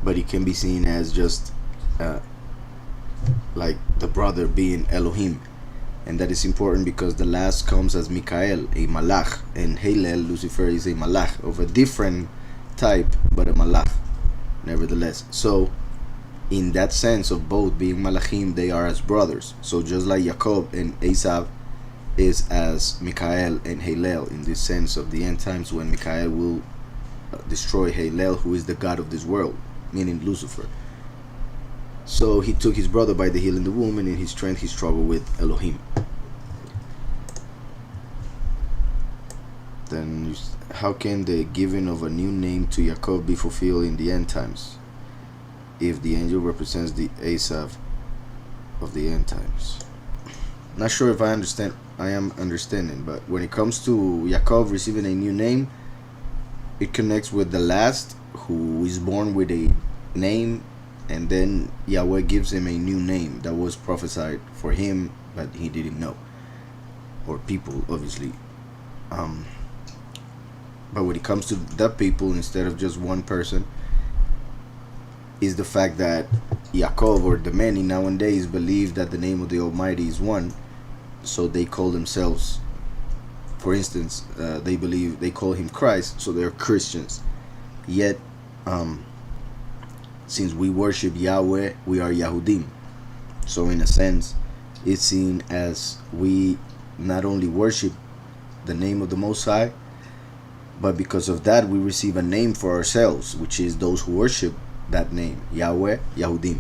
But it can be seen as just like the brother being Elohim. And that is important because the last comes as Mikael, a malach, and Hillel, Lucifer, is a malach of a different type, but a malach nevertheless. So in that sense of both being malachim, they are as brothers. So just like Jacob and Asaph is as Mikael and Hillel, in this sense of the end times, when Mikael will destroy Hillel, who is the god of this world, meaning Lucifer. So he took his brother by the heel in the womb, and in his strength he struggled with Elohim. Then how can the giving of a new name to Jacob be fulfilled in the end times, if the angel represents the Asaph of the end times? Not sure if I am understanding, but when it comes to Jacob receiving a new name, it connects with the last, who is born with a name, and then Yahweh gives him a new name that was prophesied for him, but he didn't know, or people obviously. But when it comes to the people, instead of just one person, is the fact that Yaakov, or the many nowadays, believe that the name of the Almighty is one, so they call themselves, for instance, they call him Christ, so they're Christians. Yet since we worship Yahweh, we are Yahudim. So in a sense, it's seen as we not only worship the name of the Most High, but because of that we receive a name for ourselves, which is those who worship that name, Yahweh, Yahudim.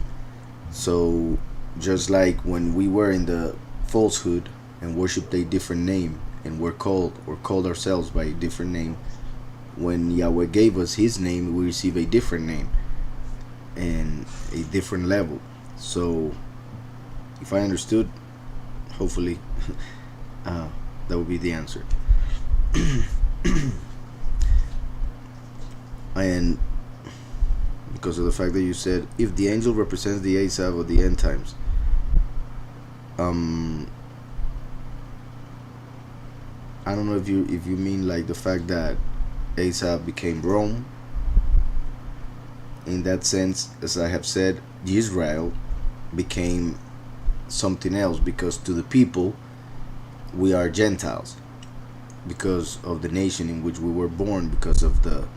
So just like when we were in the falsehood and worshipped a different name, and were called ourselves by a different name, when Yahweh gave us his name, we receive a different name and a different level. So if I understood, hopefully that would be the answer. And because of the fact that you said if the angel represents the Asaph of the end times, I don't know if you mean like the fact that Asaph became Rome. In that sense, as I have said, Israel became something else, because to the people we are Gentiles because of the nation in which we were born, because of the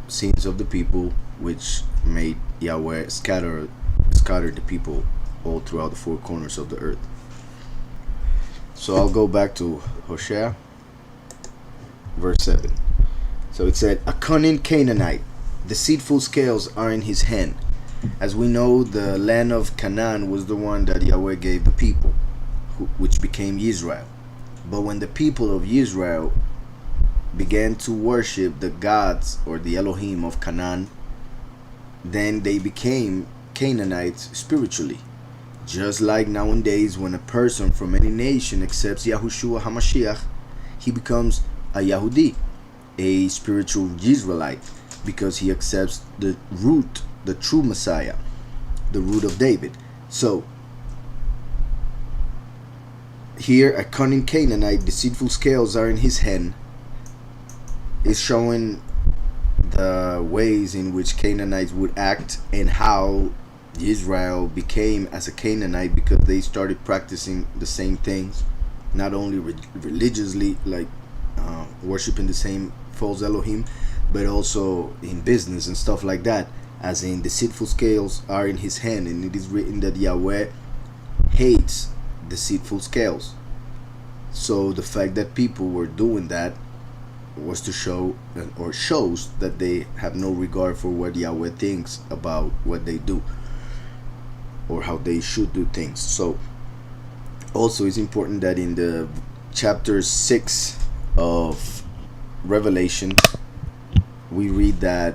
sins of the people, which made Yahweh scatter the people all throughout the four corners of the earth. So I'll go back to Hoshea, verse 7. So it said, a cunning Canaanite, deceitful scales are in his hand. As we know, the land of Canaan was the one that Yahweh gave the people, which became Israel. But when the people of Israel began to worship the gods, or the Elohim of Canaan, then they became Canaanites spiritually. Just like nowadays, when a person from any nation accepts Yahushua HaMashiach, he becomes a Yahudi. a spiritual Israelite, because he accepts the root, the true Messiah, the root of David. So here, a cunning Canaanite, deceitful scales are in his hand, is showing the ways in which Canaanites would act and how Israel became as a Canaanite, because they started practicing the same things, not only religiously, like worshiping the same false Elohim, but also in business and stuff like that. As in, deceitful scales are in his hand, and it is written that Yahweh hates deceitful scales. So the fact that people were doing that was to show, or shows, that they have no regard for what Yahweh thinks about what they do, or how they should do things. So also it's important that in the chapter 6 of Revelation, we read that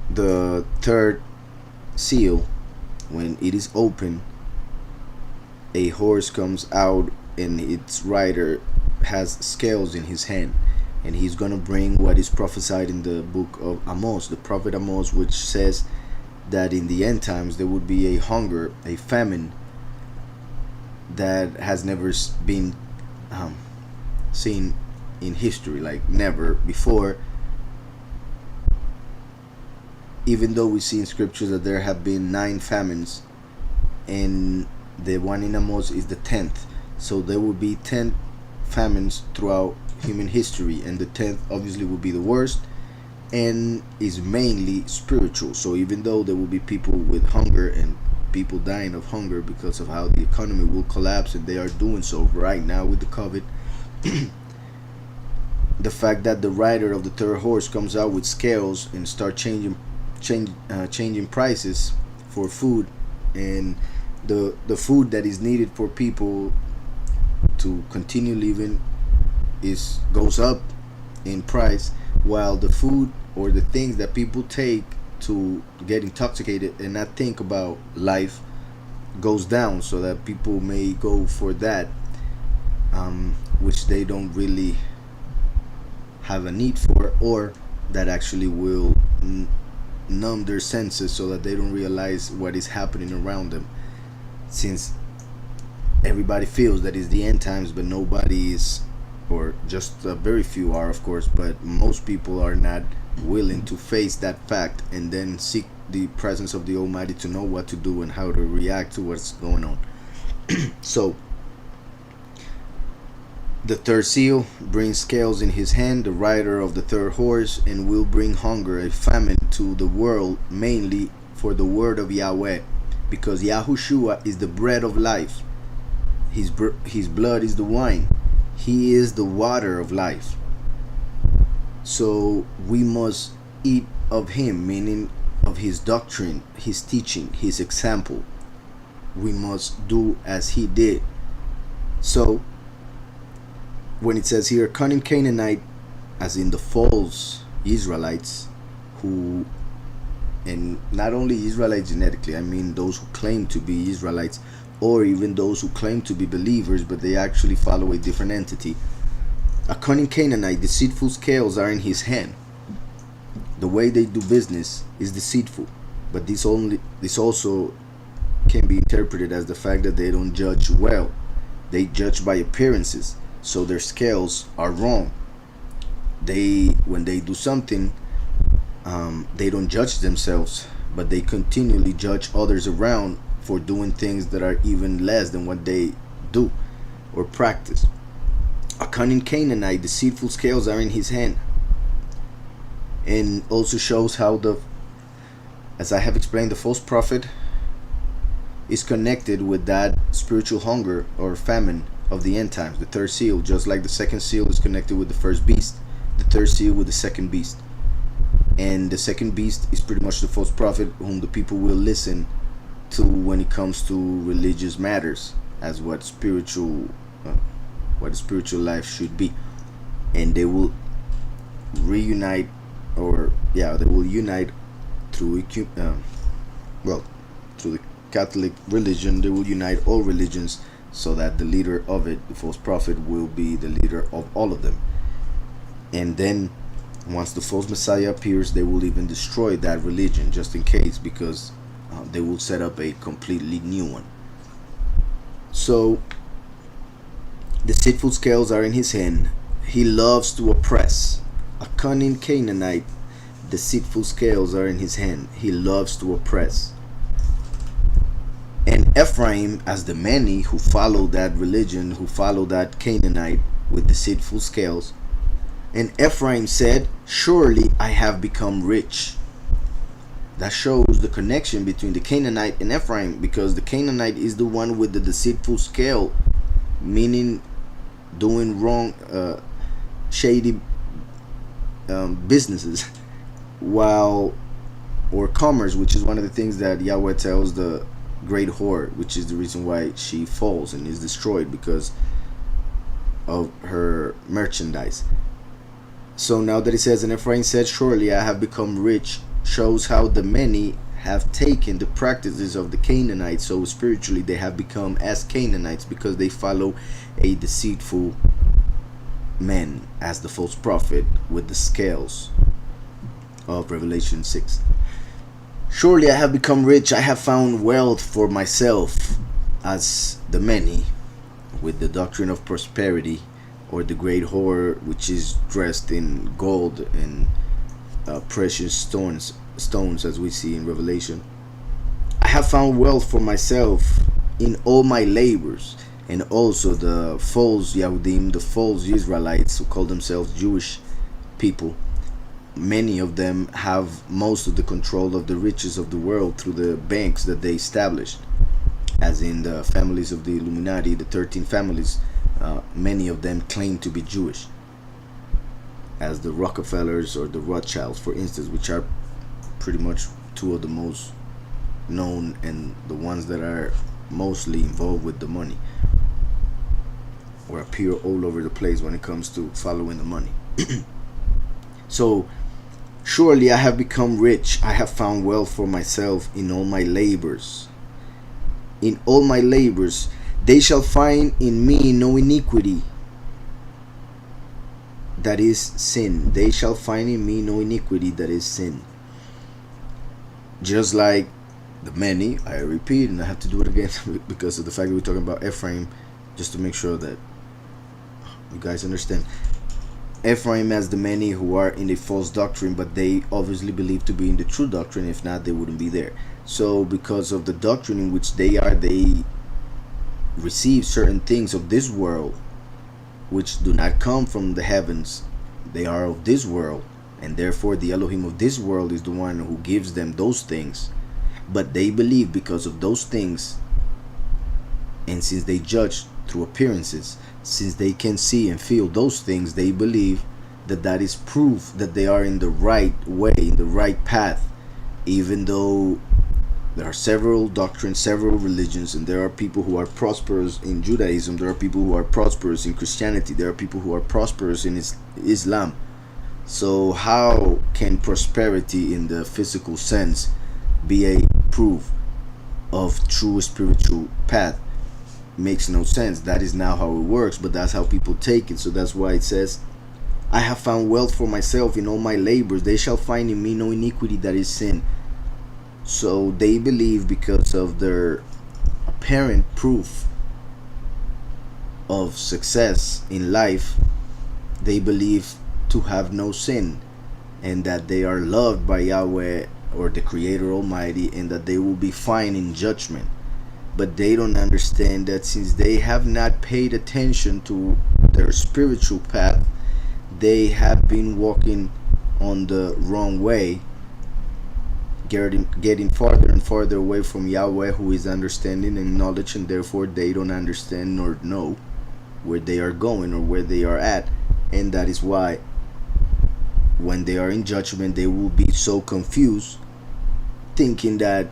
the third seal, when it is open, a horse comes out, and its rider has scales in his hand, and he's gonna bring what is prophesied in the book of Amos, the prophet Amos, which says that in the end times there would be a hunger, a famine that has never been seen in history, like never before. Even though we see in scriptures that there have been 9 famines, and the one in Amos is the 10th. So there will be 10 famines throughout human history, and the 10th obviously will be the worst, and is mainly spiritual. So even though there will be people with hunger and people dying of hunger because of how the economy will collapse, and they are doing so right now with the COVID, the fact that the rider of the third horse comes out with scales and start changing prices for food, and the food that is needed for people to continue living goes up in price, while the food or the things that people take to get intoxicated and not think about life goes down, so that people may go for that which they don't really have a need for, or that actually will numb their senses so that they don't realize what is happening around them, since everybody feels that it's the end times, but nobody is, or just very few are, of course, but most people are not willing to face that fact and then seek the presence of the Almighty to know what to do and how to react to what's going on. So the third seal brings scales in his hand, the rider of the third horse, and will bring hunger, a famine to the world, mainly for the word of Yahweh, because Yahushua is the bread of life. His blood is the wine. He is the water of life. So we must eat of him, meaning of his doctrine, his teaching, his example. We must do as he did. So when it says here, cunning Canaanite, as in the false Israelites, who, and not only Israelites genetically, I mean those who claim to be Israelites, or even those who claim to be believers but they actually follow a different entity. A cunning Canaanite, deceitful scales are in his hand. The way they do business is deceitful, but this also can be interpreted as the fact that they don't judge well. They judge by appearances, so their scales are wrong. When they do something, they don't judge themselves, but they continually judge others around for doing things that are even less than what they do or practice. A cunning Canaanite, deceitful scales are in his hand. And also shows how as I have explained, the false prophet is connected with that spiritual hunger or famine of the end times, the third seal, just like the second seal is connected with the first beast, the third seal with the second beast. And the second beast is pretty much the false prophet, whom the people will listen to when it comes to religious matters, as what a spiritual life should be. And they will reunite, they will unite through through the Catholic religion. They will unite all religions, so that the leader of it, the false prophet, will be the leader of all of them. And then once the false Messiah appears, they will even destroy that religion just in case, because they will set up a completely new one. So the deceitful scales are in his hand. He loves to oppress. A cunning Canaanite, deceitful scales are in his hand. He loves to oppress. And Ephraim, as the many who follow that religion, who follow that Canaanite with deceitful scales, and Ephraim said, surely I have become rich. That shows the connection between the Canaanite and Ephraim, because the Canaanite is the one with the deceitful scale, meaning doing wrong, shady businesses, or commerce, which is one of the things that Yahweh tells the great whore, which is the reason why she falls and is destroyed, because of her merchandise. So now that it says, and Ephraim said, surely I have become rich, shows how the many have taken the practices of the Canaanites. So spiritually they have become as Canaanites, because they follow a deceitful man as the false prophet with the scales of Revelation 6. Surely I have become rich, I have found wealth for myself, as the many with the doctrine of prosperity, or the great whore, which is dressed in gold and precious stones, as we see in Revelation. I have found wealth for myself in all my labors. And also the false Yahudim, the false Israelites who call themselves Jewish people, many of them have most of the control of the riches of the world through the banks that they established, as in the families of the Illuminati, the 13 families. Many of them claim to be Jewish, as the Rockefellers or the Rothschilds, for instance, which are pretty much two of the most known and the ones that are mostly involved with the money, or appear all over the place when it comes to following the money. So, surely I have become rich, I have found wealth for myself in all my labors. In all my labors, they shall find in me no iniquity, that is sin. They shall find in me no iniquity, that is sin. Just like the many, I repeat, and I have to do it again because of the fact that we're talking about Ephraim, just to make sure that you guys understand. Ephraim as the many who are in the false doctrine, but they obviously believe to be in the true doctrine. If not, they wouldn't be there. So because of the doctrine in which they are, they receive certain things of this world which do not come from the heavens. They are of this world, and therefore the Elohim of this world is the one who gives them those things. But they believe because of those things, and since they judge through appearances, since they can see and feel those things, they believe that that is proof that they are in the right way, in the right path, even though there are several doctrines, several religions, and there are people who are prosperous in Judaism, there are people who are prosperous in Christianity, there are people who are prosperous in Islam. So how can prosperity in the physical sense be a proof of true spiritual path? Makes no sense. That is not how it works, but that's how people take it. So that's why it says, I have found wealth for myself in all my labors. They shall find in me no iniquity, that is sin. So they believe because of their apparent proof of success in life, they believe to have no sin, and that they are loved by Yahweh or the Creator Almighty, and that they will be fine in judgment. But they don't understand that since they have not paid attention to their spiritual path, they have been walking on the wrong way, getting farther and farther away from Yahweh, who is understanding and knowledge, and therefore they don't understand nor know where they are going or where they are at. And that is why when they are in judgment, they will be so confused, thinking that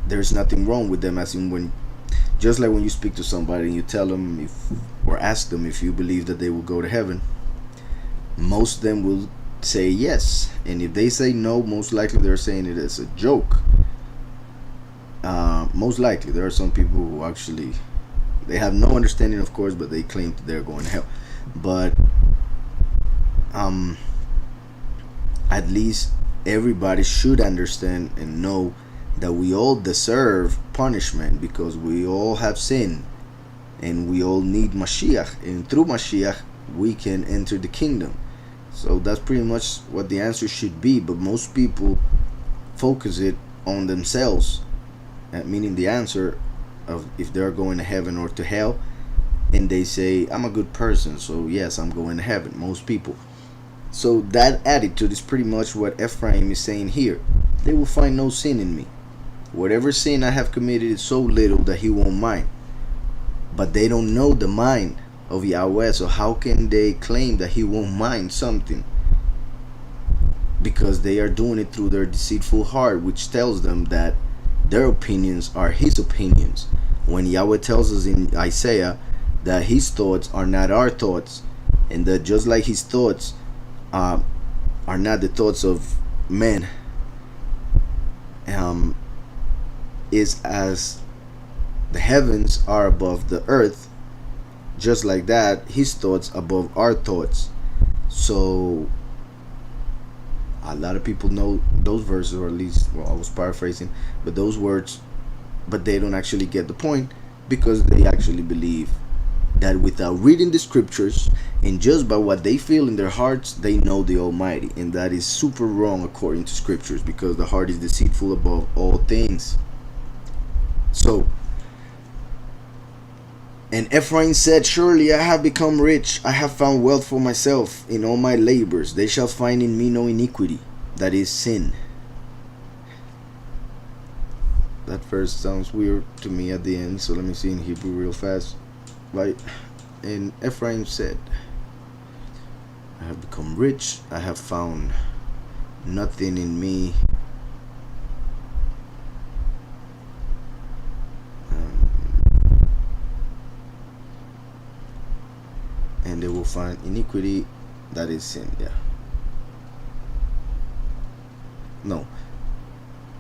there's nothing wrong with them, as in when, just like when you speak to somebody and you tell them or ask them if you believe that they will go to heaven, most of them will say yes, and if they say no, most likely they're saying it as a joke. Most likely there are some people who actually, they have no understanding, of course, but they claim that they're going to hell. But um at least everybody should understand and know that we all deserve punishment because we all have sinned and we all need Mashiach, and through Mashiach we can enter the kingdom. So that's pretty much what the answer should be, but most people focus it on themselves, meaning the answer of if they're going to heaven or to hell, and they say, I'm a good person, so yes, I'm going to heaven. Most people. So that attitude is pretty much what Ephraim is saying here. They will find no sin in me. Whatever sin I have committed is so little that he won't mind. But they don't know the mind of Yahweh, so how can they claim that he won't mind something? Because they are doing it through their deceitful heart, which tells them that their opinions are his opinions. When Yahweh tells us in Isaiah that his thoughts are not our thoughts, and that just like his thoughts are not the thoughts of men, is as the heavens are above the earth, just like that his thoughts above our thoughts. So a lot of people know those verses, or at least, well, I was paraphrasing, but those words, but they don't actually get the point, because they actually believe that without reading the scriptures and just by what they feel in their hearts, they know the Almighty. And that is super wrong according to scriptures, because the heart is deceitful above all things. So, and Ephraim said, surely I have become rich, I have found wealth for myself in all my labors. They shall find in me no iniquity, that is sin. That verse sounds weird to me at the end, so let me see in Hebrew real fast. Right? And Ephraim said, I have become rich, I have found nothing in me and they will find iniquity, that is sin. Yeah. No.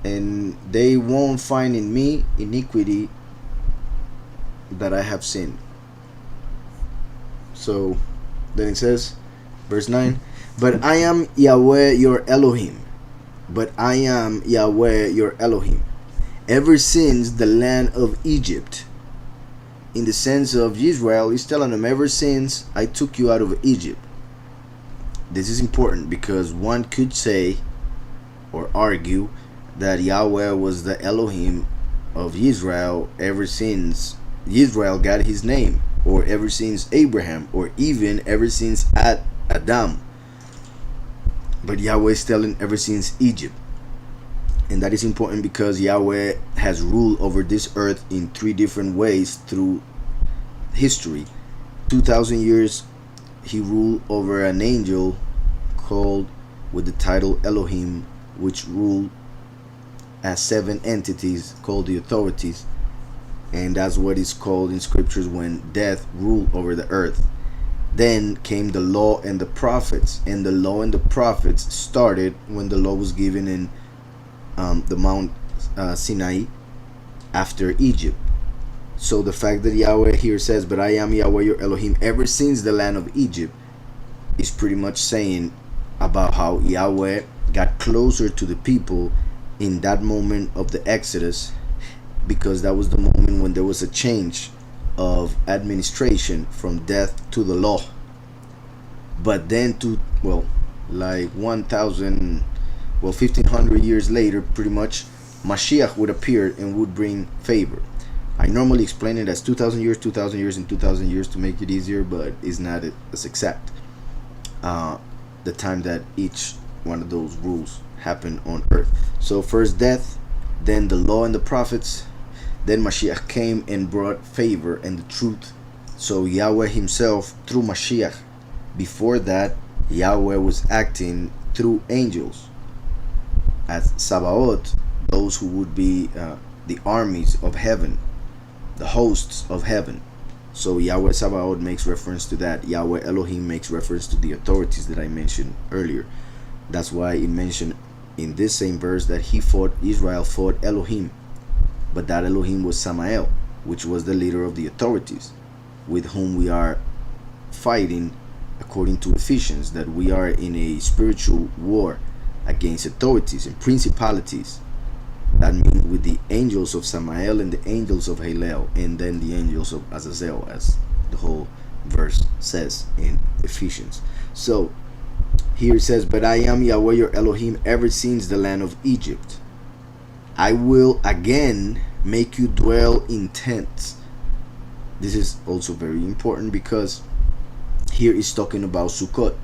And they won't find in me iniquity, that I have sinned. So then it says, verse 9, but I am Yahweh your Elohim. But I am Yahweh your Elohim. Ever since the land of Egypt. In the sense of Israel, he's telling them, ever since I took you out of Egypt. This is important because one could say or argue that Yahweh was the Elohim of Israel ever since Israel got his name, or ever since Abraham, or even ever since Adam. But Yahweh is telling ever since Egypt. And that is important because Yahweh has ruled over this earth in 3 different ways through history. 2,000 years he ruled over an angel called with the title Elohim, which ruled as 7 entities called the authorities. And that's what is called in scriptures when death ruled over the earth. Then came the law and the prophets, and the law and the prophets started when the law was given in the Mount Sinai after Egypt. So the fact that Yahweh here says, but I am Yahweh your Elohim ever since the land of Egypt, is pretty much saying about how Yahweh got closer to the people in that moment of the Exodus, because that was the moment when there was a change of administration from death to the law. But then like 1500 years later, pretty much, Mashiach would appear and would bring favor. I normally explain it as 2,000 years, 2,000 years, and 2,000 years to make it easier, but it's not as exact. The time that each one of those rules happened on earth. So first death, then the law and the prophets, then Mashiach came and brought favor and the truth. So Yahweh himself through Mashiach. Before that, Yahweh was acting through angels as Sabaoth, those who would be the armies of heaven, the hosts of heaven. So Yahweh Sabaoth makes reference to that. Yahweh Elohim makes reference to the authorities that I mentioned earlier. That's why it mentioned in this same verse that Israel fought Elohim. But that Elohim was Samael, which was the leader of the authorities, with whom we are fighting according to Ephesians, that we are in a spiritual war against authorities and principalities. That means with the angels of Samael and the angels of Hillel, and then the angels of Azazel, as the whole verse says in Ephesians. So here it says, but I am Yahweh your Elohim ever since the land of Egypt. I will again make you dwell in tents. This is also very important because here is talking about Sukkot.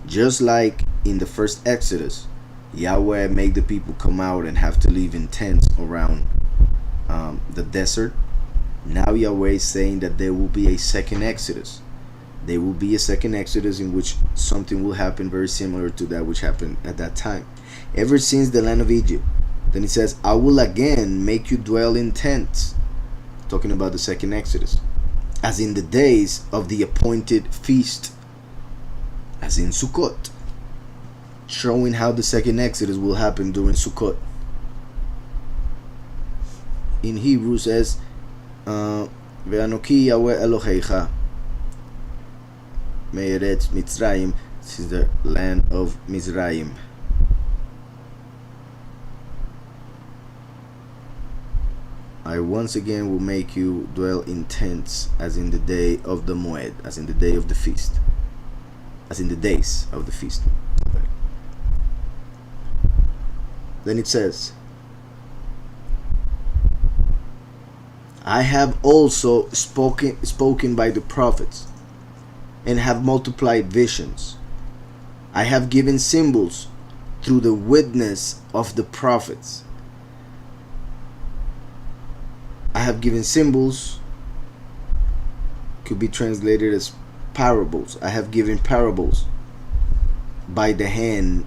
Just like in the first Exodus, Yahweh made the people come out and have to live in tents around the desert. Now Yahweh is saying that there will be a second Exodus. There will be a second Exodus in which something will happen very similar to that which happened at that time. Ever since the land of Egypt. Then it says, I will again make you dwell in tents. Talking about the second Exodus. As in the days of the appointed feast. As in Sukkot. Showing how the second Exodus will happen during Sukkot. In Hebrew says, Ve'anoki Yahweh Eloheicha Me'eretz Mitzrayim. This is the land of Mizraim. I once again will make you dwell in tents, as in the day of the Moed, as in the day of the feast, as in the days of the feast. Then it says, I have also spoken by the prophets, and have multiplied visions. I have given symbols through the witness of the prophets. I have given symbols, could be translated as parables. I have given parables by the hand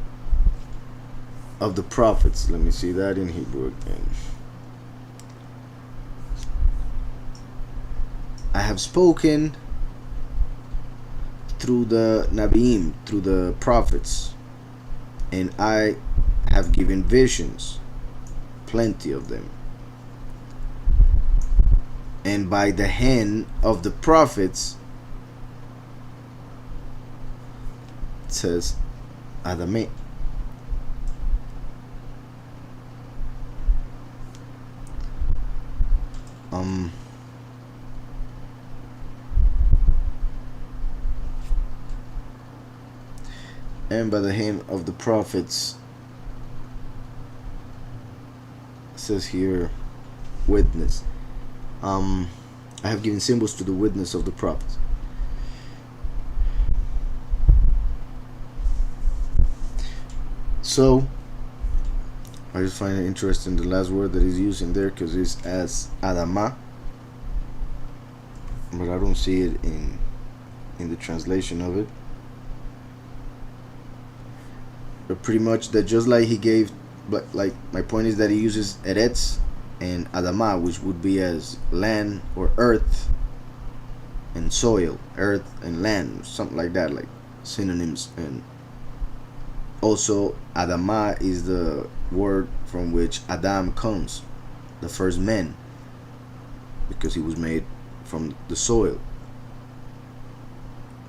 of the prophets. Let me see that in Hebrew again. I have spoken through the Nabiim, through the prophets, and I have given visions, plenty of them. And by the hand of the prophets, it says, Adameh. And by the hand of the prophets, it says here, witness. I have given symbols to the witness of the prophets. So I just find it interesting the last word that is used in there, because it's as Adama, but I don't see it in the translation of it. But pretty much that, just like he gave, like my point is that he uses Eretz and Adama, which would be as land or earth and soil, earth and land, something like that, like synonyms. And also Adama is the word from which Adam comes, the first man, because he was made from the soil.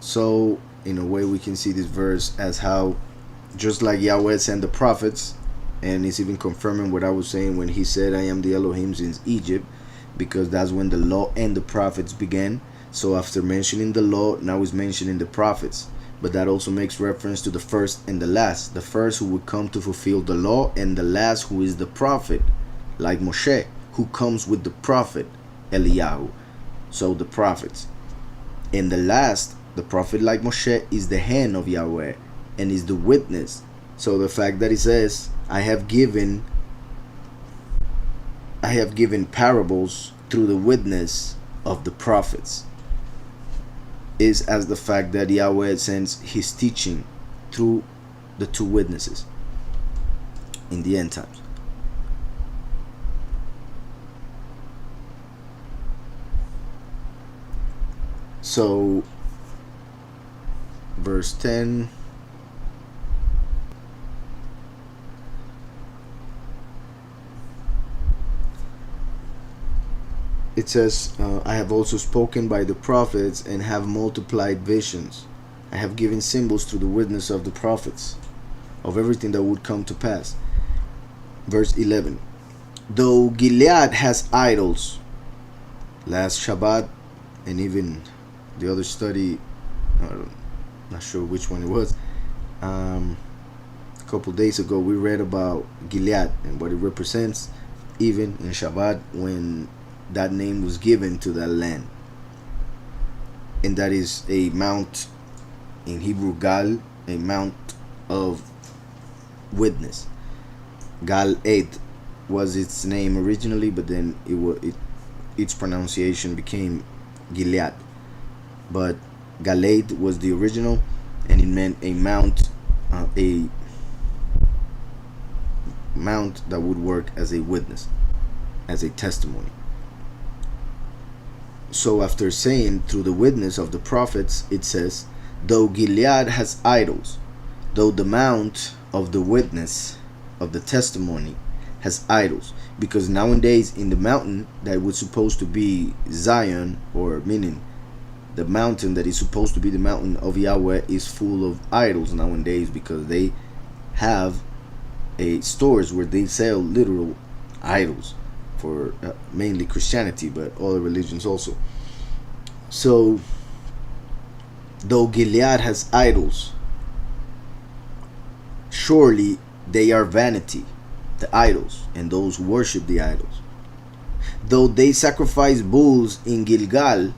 So in a way we can see this verse as how, just like Yahweh sent the prophets, and it's even confirming what I was saying when he said, I am the Elohim since Egypt, because that's when the law and the prophets began. So after mentioning the law, now he's mentioning the prophets. But that also makes reference to the first and the last. The first who would come to fulfill the law, and the last who is the prophet, like Moshe, who comes with the prophet Eliyahu. So the prophets. And the last, the prophet like Moshe, is the hand of Yahweh and is the witness. So the fact that he says, I have given parables through the witness of the prophets, is as the fact that Yahweh sends his teaching through the two witnesses in the end times. So verse 10, it says, I have also spoken by the prophets and have multiplied visions. I have given symbols through the witness of the prophets of everything that would come to pass. Verse 11. Though Gilead has idols, last Shabbat and even the other study, I'm not sure which one it was, a couple days ago we read about Gilead and what it represents, even in Shabbat when that name was given to that land. And that is a mount, in Hebrew Gal, a mount of witness. Gal Ed was its name originally, but then its pronunciation became Gilead. But Galad was the original, and it meant a mount that would work as a witness, as a testimony. So after saying through the witness of the prophets, it says, though Gilead has idols, though the mount of the witness of the testimony has idols, because nowadays in the mountain that was supposed to be Zion, or meaning the mountain that is supposed to be the mountain of Yahweh, is full of idols nowadays, because they have stores where they sell literal idols for mainly Christianity, but other religions also. So though Gilead has idols, surely they are vanity, the idols, and those who worship the idols. Though they sacrifice bulls in Gilgal,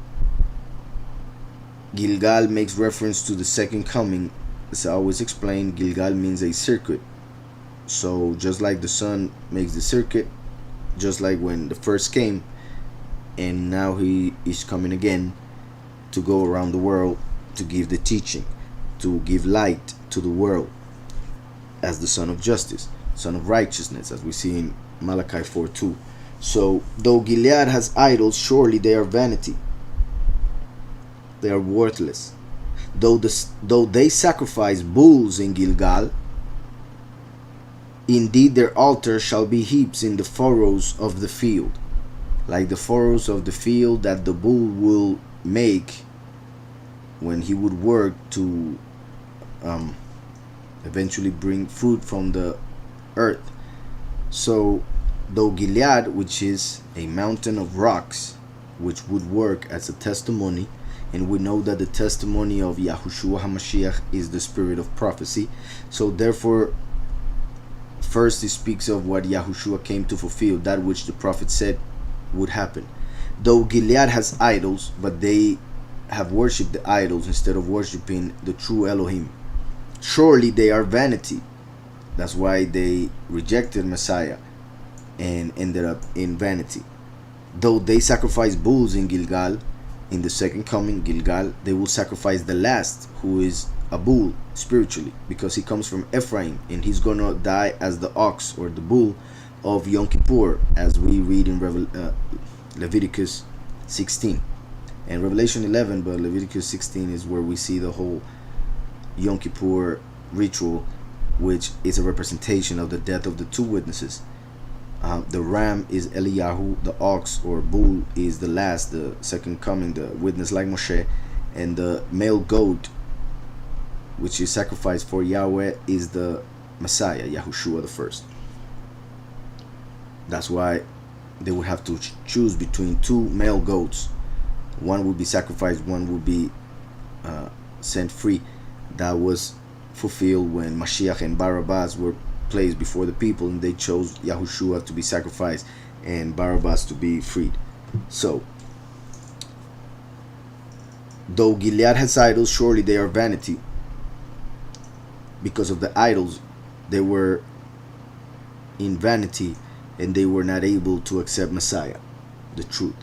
Gilgal makes reference to the second coming. As I always explain, Gilgal means a circuit. So just like the sun makes the circuit, just like when the first came, and now he is coming again to go around the world to give the teaching, to give light to the world as the son of justice, son of righteousness, as we see in Malachi 4:2. So though Gilead has idols, surely they are vanity, they are worthless. Though they sacrifice bulls in Gilgal, indeed their altar shall be heaps in the furrows of the field, like the furrows of the field that the bull will make when he would work to eventually bring fruit from the earth. So though Gilead, which is a mountain of rocks, which would work as a testimony, and we know that the testimony of Yahushua HaMashiach is the spirit of prophecy, so therefore first it speaks of what Yahushua came to fulfill, that which the prophet said would happen. Though Gilead has idols, but they have worshipped the idols instead of worshiping the true Elohim, surely they are vanity. That's why they rejected Messiah and ended up in vanity. Though they sacrifice bulls in Gilgal, in the second coming, Gilgal, they will sacrifice the last, who is a bull spiritually, because he comes from Ephraim, and he's gonna die as the ox or the bull of Yom Kippur, as we read in Leviticus 16 and Revelation 11, but Leviticus 16 is where we see the whole Yom Kippur ritual, which is a representation of the death of the two witnesses. The ram is Eliyahu, the ox or bull is the last, the second coming, the witness like Moshe, and the male goat, which is sacrificed for Yahweh, is the Messiah, Yahushua the first. That's why they would have to choose between two male goats. One would be sacrificed, one would be set free. That was fulfilled when Mashiach and Barabbas were placed before the people, and they chose Yahushua to be sacrificed and Barabbas to be freed. So though Gilead has idols, surely they are vanity. Because of the idols, they were in vanity, and they were not able to accept Messiah, the truth.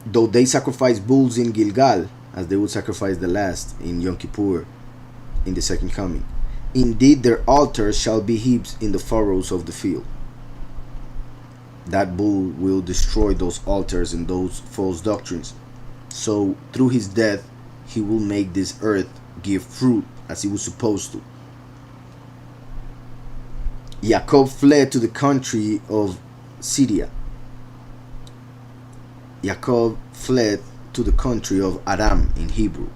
Though they sacrifice bulls in Gilgal, as they would sacrifice the last in Yom Kippur, in the second coming, indeed their altars shall be heaps in the furrows of the field. That bull will destroy those altars and those false doctrines. So through his death, he will make this earth give fruit as he was supposed to. Jacob fled to the country of Syria. Jacob fled to the country of Aram in Hebrew.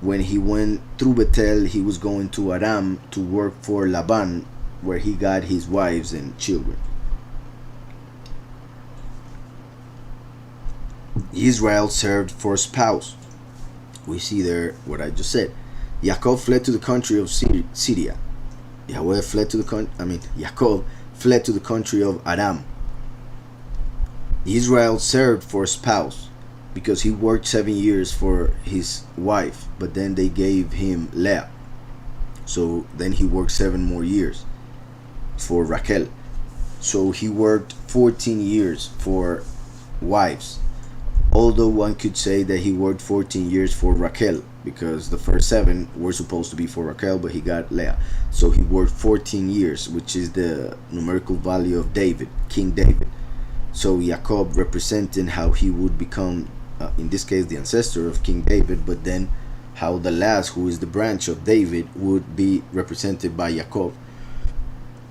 when he went through Bethel, he was going to Aram to work for Laban, where he got his wives and children. Israel served for a spouse. We see there what I just said. Yaakov fled to the country of Syria. Yahweh fled to the Yaakov fled to the country of Aram. Israel served for a spouse because he worked 7 years for his wife, but then they gave him Leah. So then he worked 7 more years for Rachel. So he worked 14 years for wives. Although one could say that he worked 14 years for Rachel, because the first 7 were supposed to be for Rachel, but he got Leah. So he worked 14 years, which is the numerical value of David, King David. So Jacob representing how he would become, in this case, the ancestor of King David, but then how the last, who is the branch of David, would be represented by Jacob.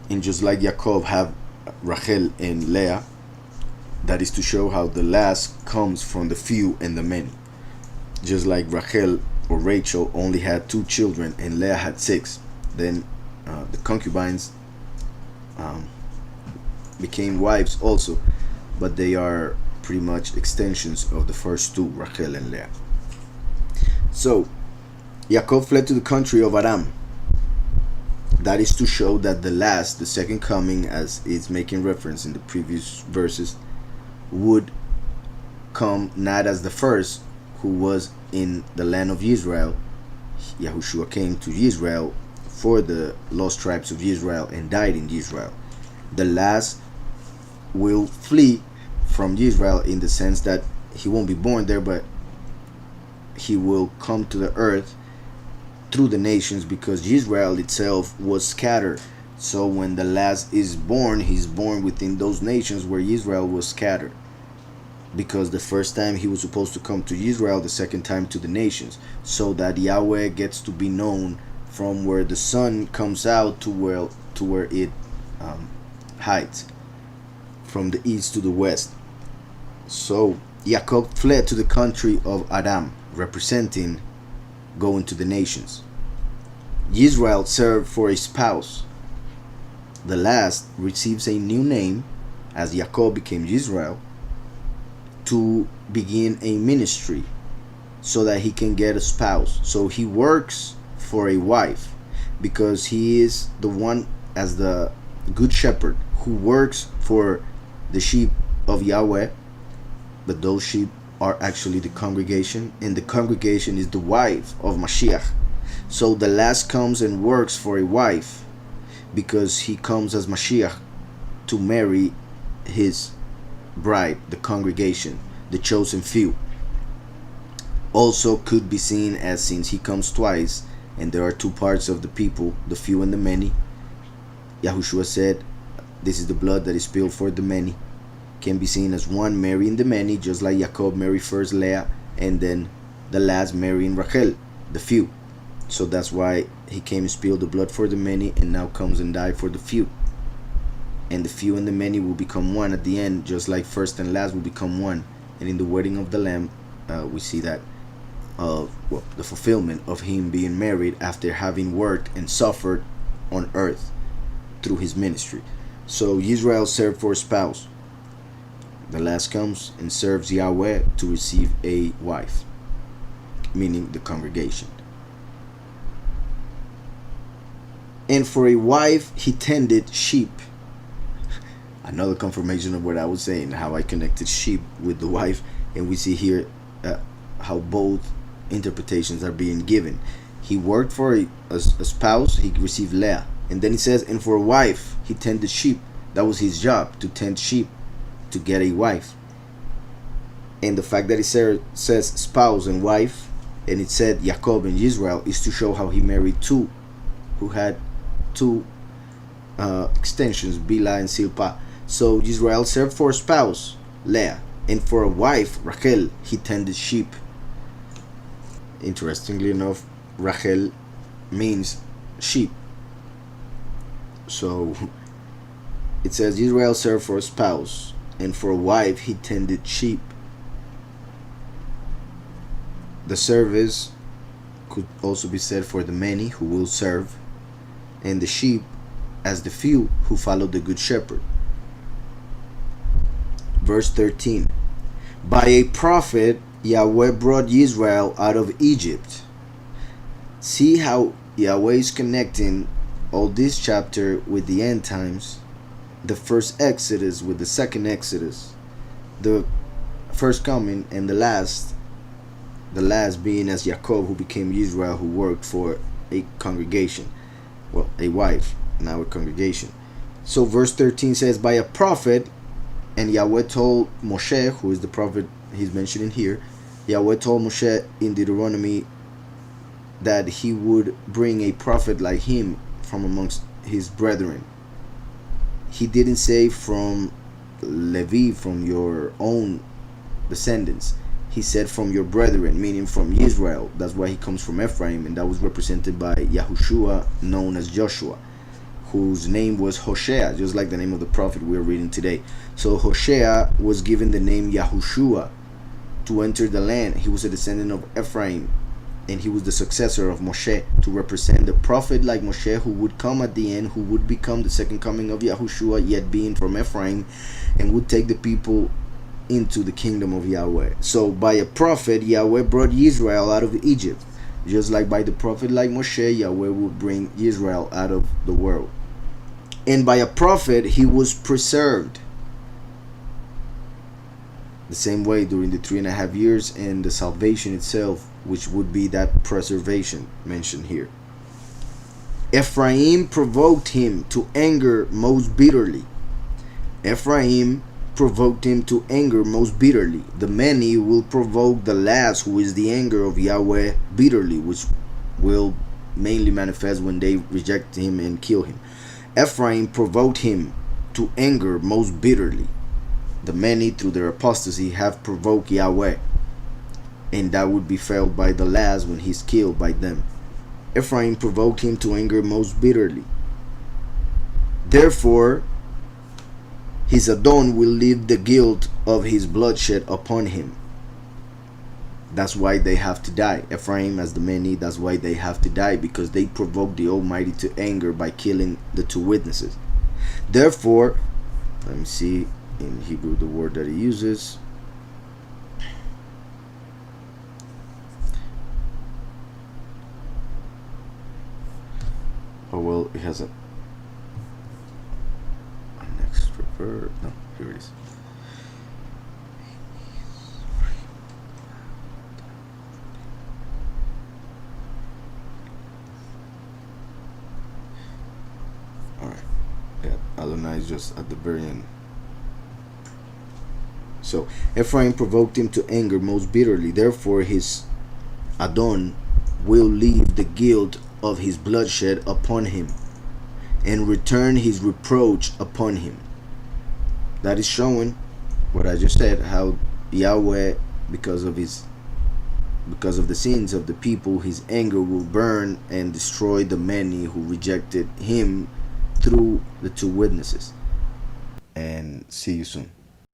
And just like Jacob have Rachel and Leah, that is to show how the last comes from the few and the many. Just like Rachel or Rachel only had 2 children and Leah had 6. Then the concubines became wives also, but they are pretty much extensions of the first 2, Rachel and Leah. So Jacob fled to the country of Aram. That is to show that the last, the second coming, as it's making reference in the previous verses, would come not as the first, who was in the land of Israel. Yahushua came to Israel for the lost tribes of Israel and died in Israel. The last will flee from Israel in the sense that he won't be born there, but he will come to the earth through the nations, because Israel itself was scattered. So when the last is born, he's born within those nations where Israel was scattered, because the first time he was supposed to come to Israel, the second time to the nations, so that Yahweh gets to be known from where the sun comes out to where it hides, from the east to the west. So Jacob fled to the country of Aram, representing going to the nations. Israel served for a spouse. The last receives a new name, as Jacob became Israel, to begin a ministry so that he can get a spouse. So he works for a wife, because he is the one, as the good shepherd, who works for the sheep of Yahweh, but those sheep are actually the congregation, and the congregation is the wife of Mashiach. So the last comes and works for a wife, because he comes as Mashiach to marry his bride, the congregation, the chosen few. Also could be seen as, since he comes twice and there are 2 parts of the people, the few and the many, Yahushua said, this is the blood that is spilled for the many, can be seen as one marrying the many, just like Jacob married first Leah and then the last marrying Rachel, the few. So that's why he came and spilled the blood for the many, and now comes and died for the few. And the few and the many will become one at the end, just like first and last will become one. And in the wedding of the Lamb, we see that the fulfillment of him being married after having worked and suffered on earth through his ministry. So Israel served for a spouse. The last comes and serves Yahweh to receive a wife, meaning the congregation. And for a wife he tended sheep. Another confirmation of what I was saying, how I connected sheep with the wife. And we see here how both interpretations are being given. He worked for a spouse, he received Leah. And then he says, and for a wife he tended sheep. That was his job, to tend sheep, to get a wife. And the fact that it says spouse and wife, and it said Jacob and Israel, is to show how he married 2 who had 2 extensions, Bila and Silpa. So Israel served for a spouse, Leah, and for a wife, Rachel, he tended sheep. Interestingly enough, Rachel means sheep. So it says Israel served for a spouse, and for a wife he tended sheep. The service could also be said for the many who will serve, and the sheep as the few who follow the good shepherd. Verse 13. By a prophet Yahweh brought Israel out of Egypt. See how Yahweh is connecting all this chapter with the end times, the first Exodus with the second Exodus, the first coming and the last being as Jacob, who became Israel, who worked for a congregation, well, a wife, now a congregation. So verse 13 says, by a prophet, and Yahweh told Moshe, who is the prophet he's mentioning here, Yahweh told Moshe in Deuteronomy that he would bring a prophet like him from amongst his brethren. He didn't say from Levi, from your own descendants. He said from your brethren, meaning from Israel. That's why he comes from Ephraim, and that was represented by Yahushua, known as Joshua, whose name was Hoshea, just like the name of the prophet we're reading today. So Hoshea was given the name Yahushua to enter the land. He was a descendant of Ephraim, and he was the successor of Moshe, to represent the prophet like Moshe, who would come at the end, who would become the second coming of Yahushua, yet being from Ephraim, and would take the people into the kingdom of Yahweh. So by a prophet, Yahweh brought Israel out of Egypt. Just like by the prophet like Moshe, Yahweh would bring Israel out of the world. And by a prophet, he was preserved. The same way during the 3.5 years and the salvation itself, which would be that preservation mentioned here. Ephraim provoked him to anger most bitterly. Ephraim provoked him to anger most bitterly. The many will provoke the last, who is the anger of Yahweh, bitterly, which will mainly manifest when they reject him and kill him. Ephraim provoked him to anger most bitterly. The many, through their apostasy, have provoked Yahweh, and that would be felt by the last when he's killed by them. Ephraim provoked him to anger most bitterly. Therefore, his Adon will leave the guilt of his bloodshed upon him. That's why they have to die. Ephraim, as the many, that's why they have to die, because they provoked the Almighty to anger by killing the two witnesses. Therefore, let me see in Hebrew the word that he uses. Oh, well, it has an extra verb. No, here it is. Alright. Yeah, Adonai is just at the very end. So, Ephraim provoked him to anger most bitterly. Therefore, his Adon will leave the guilt of his bloodshed upon him, and return his reproach upon him. That is showing what I just said, how Yahweh, because of the sins of the people, his anger will burn and destroy the many who rejected him through the two witnesses. And see you soon.